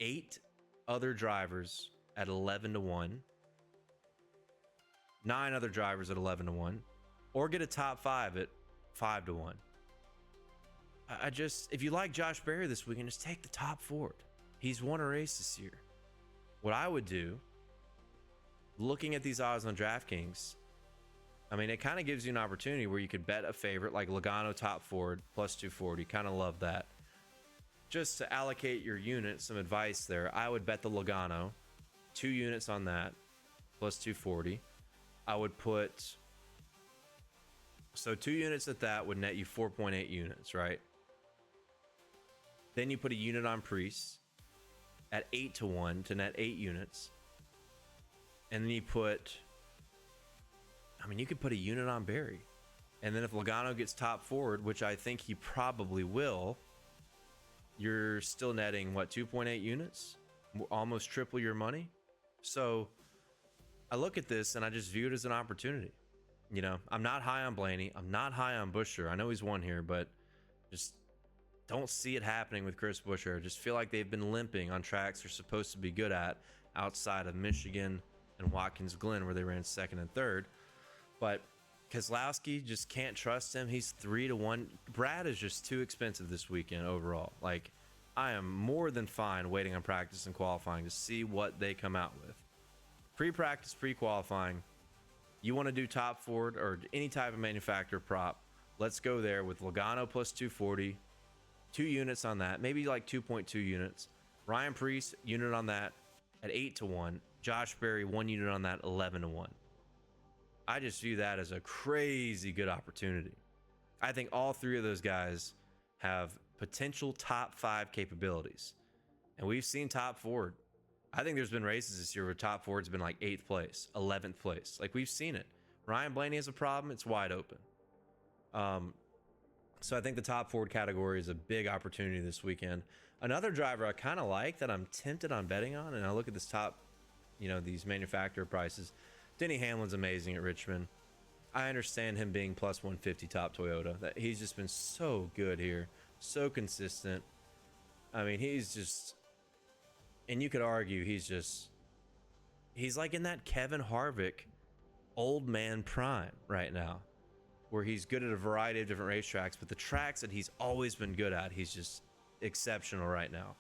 8 other drivers at 11-1. 9 other drivers at 11-1, or get a top 5 at 5-1. I just, if you like Josh Berry this weekend, just take the top Ford. He's won a race this year. What I would do, looking at these odds on DraftKings, I mean, it kind of gives you an opportunity where you could bet a favorite like Logano top Ford plus 240. Kind of love that. Just to allocate your unit, some advice there. I would bet the Logano, 2 units on that, plus 240. I would put, so 2 units at that would net you 4.8 units, right? Then you put a unit on Preece at 8-1 to net 8 units. And then you put, I mean, you could put a unit on Berry. And then if Logano gets top Ford, which I think he probably will, you're still netting, what, 2.8 units? Almost triple your money. So I look at this and I just view it as an opportunity. You know, I'm not high on Blaney. I'm not high on Buescher. I know he's won here, but just don't see it happening with Chris Buescher. I just feel like they've been limping on tracks they're supposed to be good at outside of Michigan and Watkins Glen, where they ran 2nd and 3rd. But Keselowski, just can't trust him. He's 3-1. Brad is just too expensive this weekend overall. Like, I am more than fine waiting on practice and qualifying to see what they come out with. Pre-practice, pre-qualifying, you want to do top Ford or any type of manufacturer prop, let's go there with Logano plus 240, 2 units on that, maybe like 2.2 units. Ryan Preece, unit on that at 8-1. Josh Berry, 1 unit on that, 11-1. I just view that as a crazy good opportunity. I think all 3 of those guys have potential top 5 capabilities. And we've seen top Ford. I think there's been races this year where top Ford's been like 8th place, 11th place. Like, we've seen it. Ryan Blaney has a problem. It's wide open. So I think the top Ford category is a big opportunity this weekend. Another driver I kind of like that I'm tempted on betting on, and I look at this top, you know, these manufacturer prices. Denny Hamlin's amazing at Richmond. I understand him being plus 150 top Toyota. That he's just been so good here, so consistent. I mean, he's just, and you could argue he's like in that Kevin Harvick old man prime right now, where he's good at a variety of different racetracks, but the tracks that he's always been good at, he's just exceptional right now.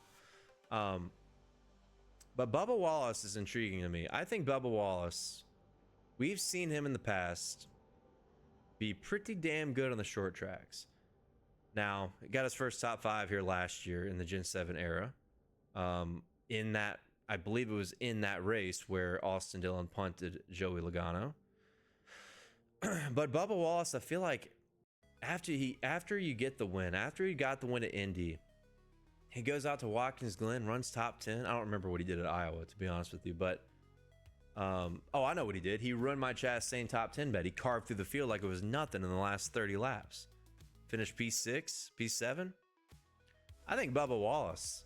But Bubba Wallace is intriguing to me. I think Bubba Wallace, we've seen him in the past be pretty damn good on the short tracks. Now, he got his first top 5 here last year in the Gen 7 era. In that, I believe it was in that race where Austin Dillon punted Joey Logano. But Bubba Wallace, I feel like after you get the win, after he got the win at Indy, he goes out to Watkins Glen, runs top 10. I don't remember what he did at Iowa, to be honest with you, but oh, I know what he did. He run my Chastain top 10 bet. He carved through the field like it was nothing in the last 30 laps. Finished P6, P7. I think Bubba Wallace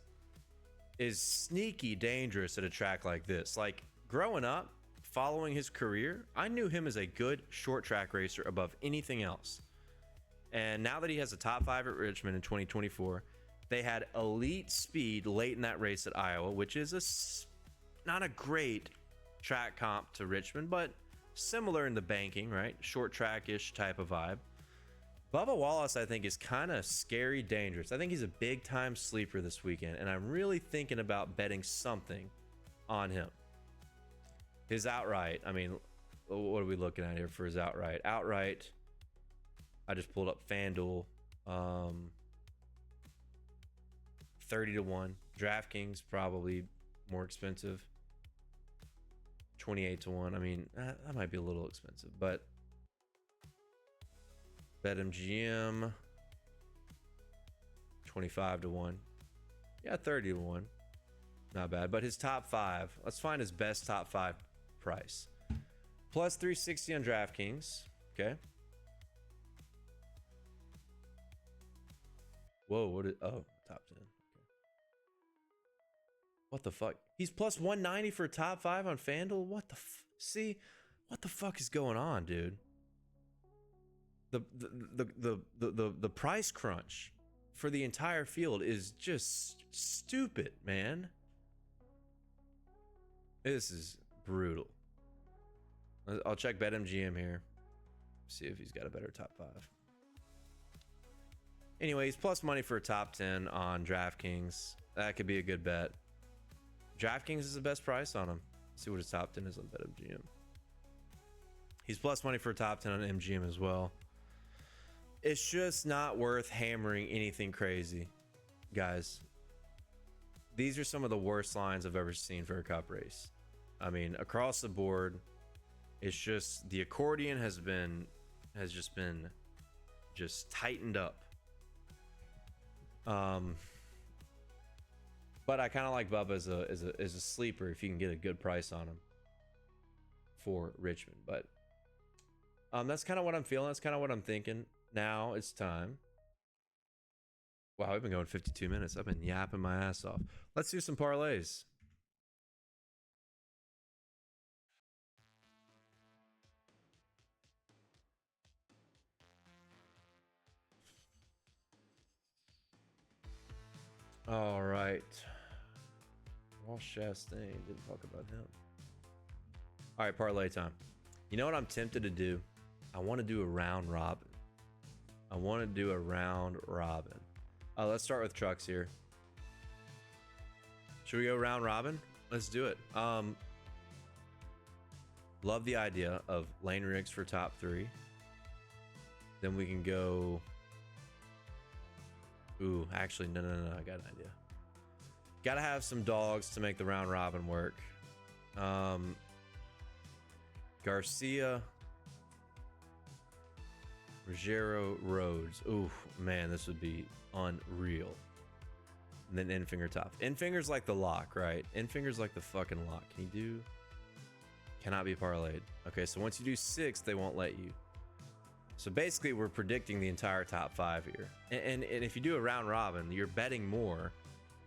is sneaky dangerous at a track like this. Like, growing up, following his career, I knew him as a good short track racer above anything else. And now that he has a top 5 at Richmond in 2024, they had elite speed late in that race at Iowa, which is not a great track comp to Richmond, but similar in the banking, right? Short track-ish type of vibe. Bubba Wallace, I think, is kind of scary dangerous. I think he's a big-time sleeper this weekend, and I'm really thinking about betting something on him. His outright, I mean, what are we looking at here for his outright? Outright, I just pulled up FanDuel, 30 to 1. DraftKings, probably more expensive, 28 to 1. I mean, that might be a little expensive, but BetMGM, 25 to 1. Yeah, 30 to 1. Not bad. But his top 5, let's find his best top 5 price. Plus 360 on DraftKings. Okay. Whoa, what is, oh, top 10. Okay. What the fuck? He's plus 190 for top 5 on FanDuel? What the see? What the fuck is going on, dude? The price crunch for the entire field is just stupid, man. This is brutal. I'll check BetMGM here. See if he's got a better top 5. Anyway, he's plus money for a top 10 on DraftKings. That could be a good bet. DraftKings is the best price on him. Let's see what his top 10 is on BetMGM. He's plus money for a top 10 on MGM as well. It's just not worth hammering anything crazy, guys. These are some of the worst lines I've ever seen for a cup race. I mean, across the board, it's just the accordion has just been tightened up. But I kind of like Bubba as a sleeper if you can get a good price on him for Richmond. But that's kind of what I'm feeling. That's kind of what I'm thinking. Now it's time. Wow, we've been going 52 minutes. I've been yapping my ass off. Let's do some parlays. All right. Ross Chastain, didn't talk about him. All right, parlay time. You know what I'm tempted to do? I want to do a round robin. Let's start with trucks here. Should we go round robin? Let's do it. Love the idea of lane rigs for top 3. Then we can go. Ooh, actually, no. I got an idea. Got to have some dogs to make the round robin work. Garcia, Ruggiero, Rhodes. Ooh, man, this would be unreal. And then Enfinger top. Enfinger's like the lock, right? Enfinger's like the fucking lock. Can you do? Cannot be parlayed. Okay, so once you do 6, they won't let you. So basically, we're predicting the entire top 5 here. And if you do a round robin, you're betting more.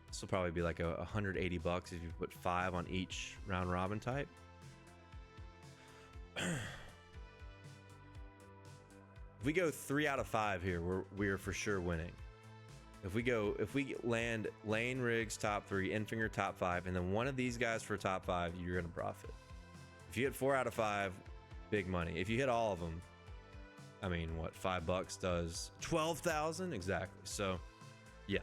This will probably be like $180 if you put 5 on each round robin type. If we go 3 out of 5 here, we're for sure winning. If we land lane rigs top 3, Enfinger top 5, and then one of these guys for top 5, you're gonna profit. If you hit 4 out of 5, big money. If you hit all of them, I mean, what, $5 does 12,000 exactly. So, yeah,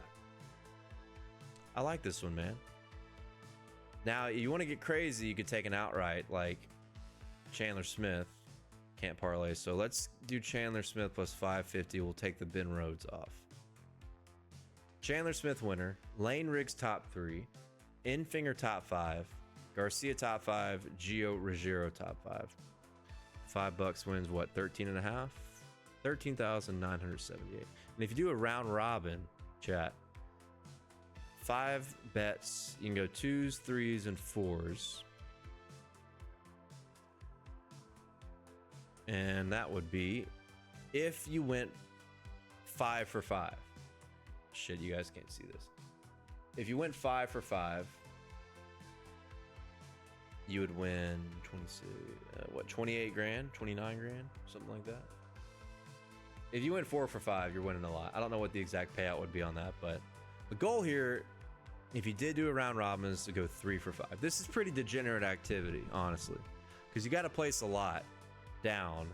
I like this one, man. Now, you want to get crazy, you could take an outright like Chandler Smith. Can't parlay, so let's do Chandler Smith plus 550. We'll take the Ben Rhodes off. Chandler Smith winner, lane rigs top 3, Enfinger top 5, Garcia top 5, Gio Ruggiero top 5. $5 wins what, 13 and a half? 13,978. And if you do a round robin, chat, 5 bets, you can go 2s, 3s, and 4s. And that would be if you went 5 for 5. Shit, you guys can't see this. If you went 5 for 5, you would win 28 grand, 29 grand, something like that. If you went 4 for 5, you're winning a lot. I don't know what the exact payout would be on that, but the goal here, if you did do a round robin, is to go 3 for 5. This is pretty degenerate activity, honestly, because you got to place a lot down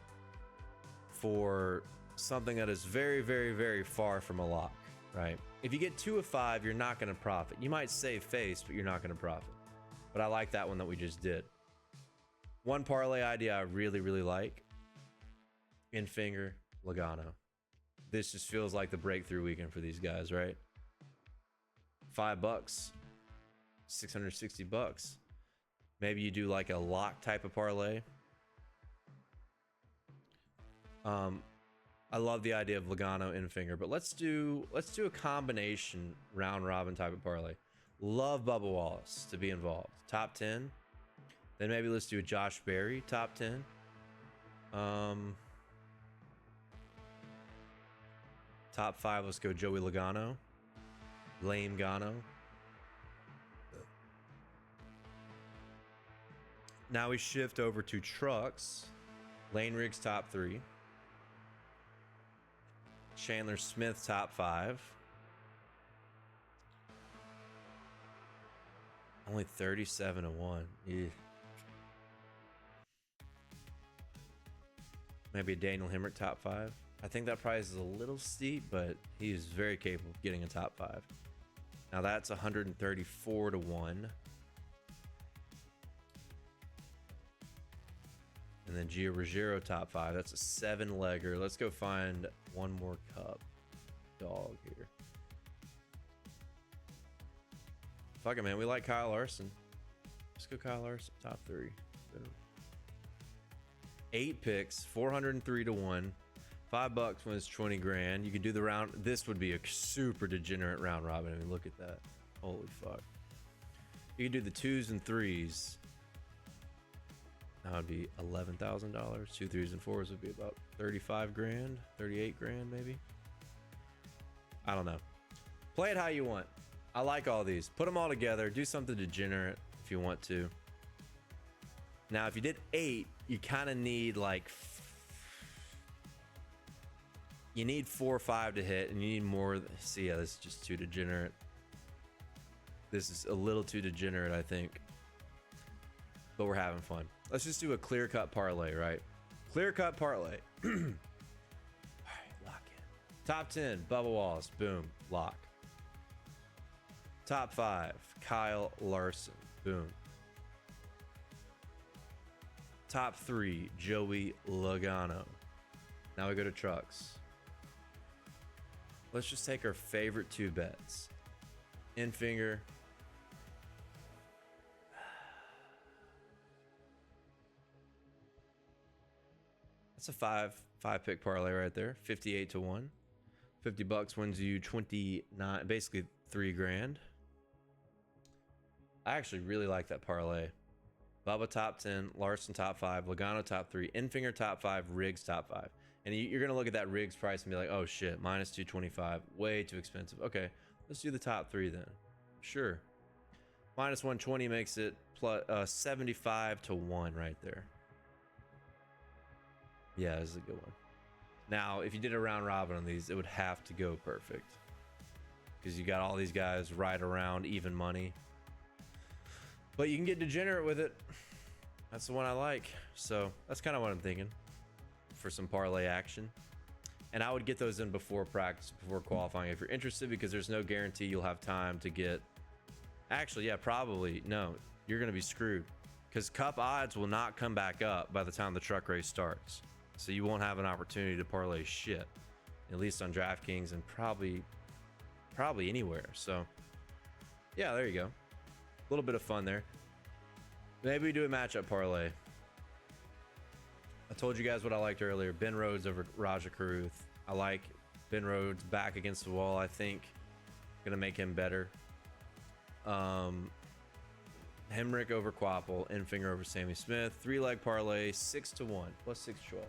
for something that is very, very, very far from a lock, right? If you get 2 of 5, you're not going to profit. You might save face, but you're not going to profit. But I like that one that we just did. One parlay idea I really, really like: Enfinger, Logano. This just feels like the breakthrough weekend for these guys, right? $5, 660 bucks. Maybe you do like a lock type of parlay. I love the idea of Logano, Enfinger, but let's do a combination round robin type of parlay. Love Bubba Wallace to be involved. Top 10. Then maybe let's do a Josh Berry top 10. Top 5, let's go Joey Logano. Lame Gano. Now we shift over to trucks. Lane Riggs top 3. Chandler Smith top 5. Only 37 to 1. Yeah. Maybe a Daniel Hemric top 5. I think that price is a little steep, but he is very capable of getting a top 5. Now that's 134 to 1. And then Gio Ruggiero top 5. That's a 7-legger. Let's go find one more cup dog here. Fuck it, man. We like Kyle Larson. Let's go Kyle Larson top 3. Boom. 8 picks, 403 to 1. $5 wins 20 grand. You could do the round. This would be a super degenerate round robin. I mean, look at that. Holy fuck. You could do the 2s and 3s. That would be $11,000. 2 3s and 4s would be about 35 grand, 38 grand maybe. I don't know. Play it how you want. I like all these. Put them all together. Do something degenerate if you want to. Now, if you did 8, you kind of need like... You need 4 or 5 to hit, and you need more. See, yeah, this is just too degenerate. This is a little too degenerate, I think. But we're having fun. Let's just do a clear-cut parlay, right? Clear-cut parlay. All right, lock in. Top 10, Bubba Wallace. Boom, lock. Top 5, Kyle Larson. Boom. Top 3, Joey Logano. Now we go to trucks. Let's just take our favorite 2 bets. Enfinger. That's a 5 pick parlay right there. 58 to 1. $50 wins you 29, basically 3 grand. I actually really like that parlay. Bubba top 10, Larson top 5, Logano top 3, Enfinger top 5, Riggs top 5. And you're going to look at that Riggs price and be like, oh shit, minus 225, way too expensive. Okay, let's do the top 3 then. Sure. Minus 120 makes it plus 75 to 1 right there. Yeah, this is a good one. Now, if you did a round robin on these, it would have to go perfect. Because you got all these guys right around even money. But you can get degenerate with it. That's the one I like. So that's kind of what I'm thinking for some parlay action. And I would get those in before practice, before qualifying if you're interested, because there's no guarantee you'll have time to get... Actually, yeah, probably. No, you're going to be screwed. Because cup odds will not come back up by the time the truck race starts. So you won't have an opportunity to parlay shit. At least on DraftKings and probably anywhere. So, yeah, there you go. A little bit of fun there. Maybe we do a matchup parlay. I told you guys what I liked earlier. Ben Rhodes over Raja Caruth. I like Ben Rhodes back against the wall. I think gonna make him better. Hemric over Quaple. Enfinger over Sammy Smith. 3-leg parlay. 6 to 1 plus 612.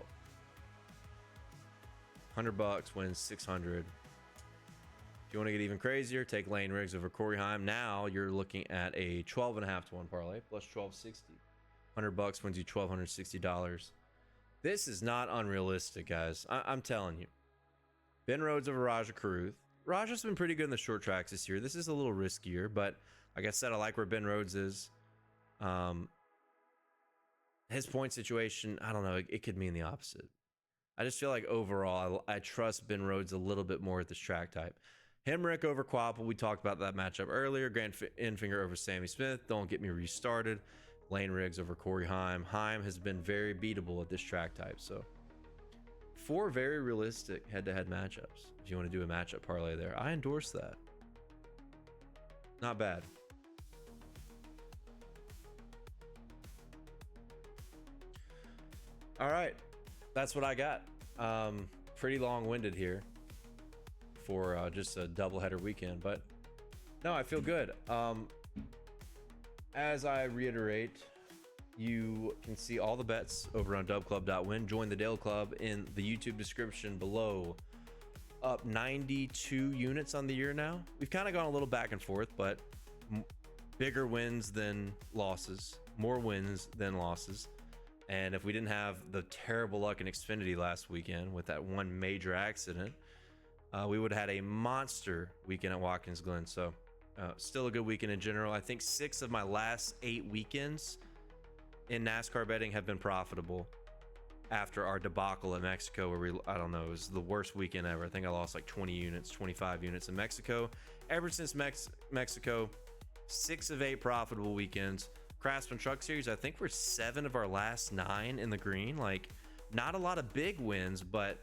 $100 wins 600. If you want to get even crazier, take Lane Riggs over Corey Heim. Now you're looking at a 12.5 to 1 parlay plus 1260. $100 wins you $1,260. This is not unrealistic, guys. I'm telling you. Ben Rhodes over Raja Caruth. Raja's been pretty good in the short tracks this year. This is a little riskier, but like I said, I like where Ben Rhodes is. His point situation, I don't know. It could mean the opposite. I just feel like overall, I trust Ben Rhodes a little bit more at this track type. Hemric over Quaple. We talked about that matchup earlier. Grant Enfinger over Sammy Smith. Don't get me restarted. Lane Riggs over Corey Heim. Heim has been very beatable at this track type. So 4 very realistic head-to-head matchups. If you want to do a matchup parlay there, I endorse that. Not bad. All right, that's what I got. Pretty long-winded here for just a doubleheader weekend, but no, I feel good. As I reiterate, you can see all the bets over on dubclub.win. Join the Dale Club in the YouTube description below. Up 92 units on the year now. We've kind of gone a little back and forth, but bigger wins than losses, more wins than losses. And if we didn't have the terrible luck in Xfinity last weekend with that one major accident, we would have had a monster weekend at Watkins Glen. So still a good weekend in general. I think 6 of my last 8 weekends in NASCAR betting have been profitable after our debacle in Mexico, where I don't know, it was the worst weekend ever. I think I lost like 20 units, 25 units in Mexico. Ever since Mexico, 6 of 8 profitable weekends. Craftsman Truck Series, I think we're 7 of our last 9 in the green. Like, not a lot of big wins, but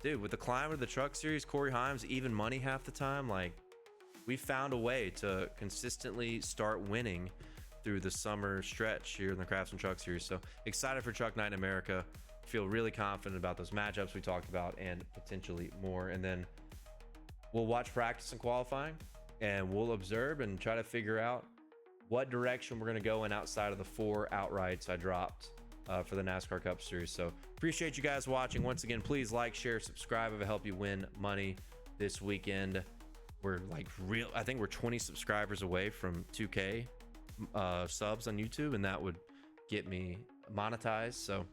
dude, with the climb of the Truck Series, Corey Heim's even money half the time. Like, we found a way to consistently start winning through the summer stretch here in the Craftsman Truck Series. So excited for Truck Night in America. Feel really confident about those matchups we talked about and potentially more. And then we'll watch practice and qualifying, and we'll observe and try to figure out what direction we're going to go in outside of the 4 outrights I dropped for the NASCAR Cup Series. So appreciate you guys watching. Once again, please like, share, subscribe if it help you win money this weekend. We're like I think we're 20 subscribers away from 2K subs on YouTube, and that would get me monetized. So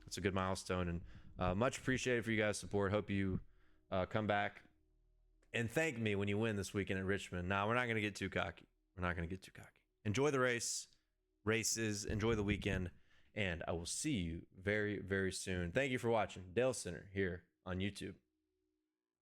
it's a good milestone, and much appreciated for you guys' support. Hope you come back and thank me when you win this weekend at Richmond. Now, we're not going to get too cocky. Enjoy the races, enjoy the weekend, and I will see you very, very soon. Thank you for watching Dale Center here on YouTube.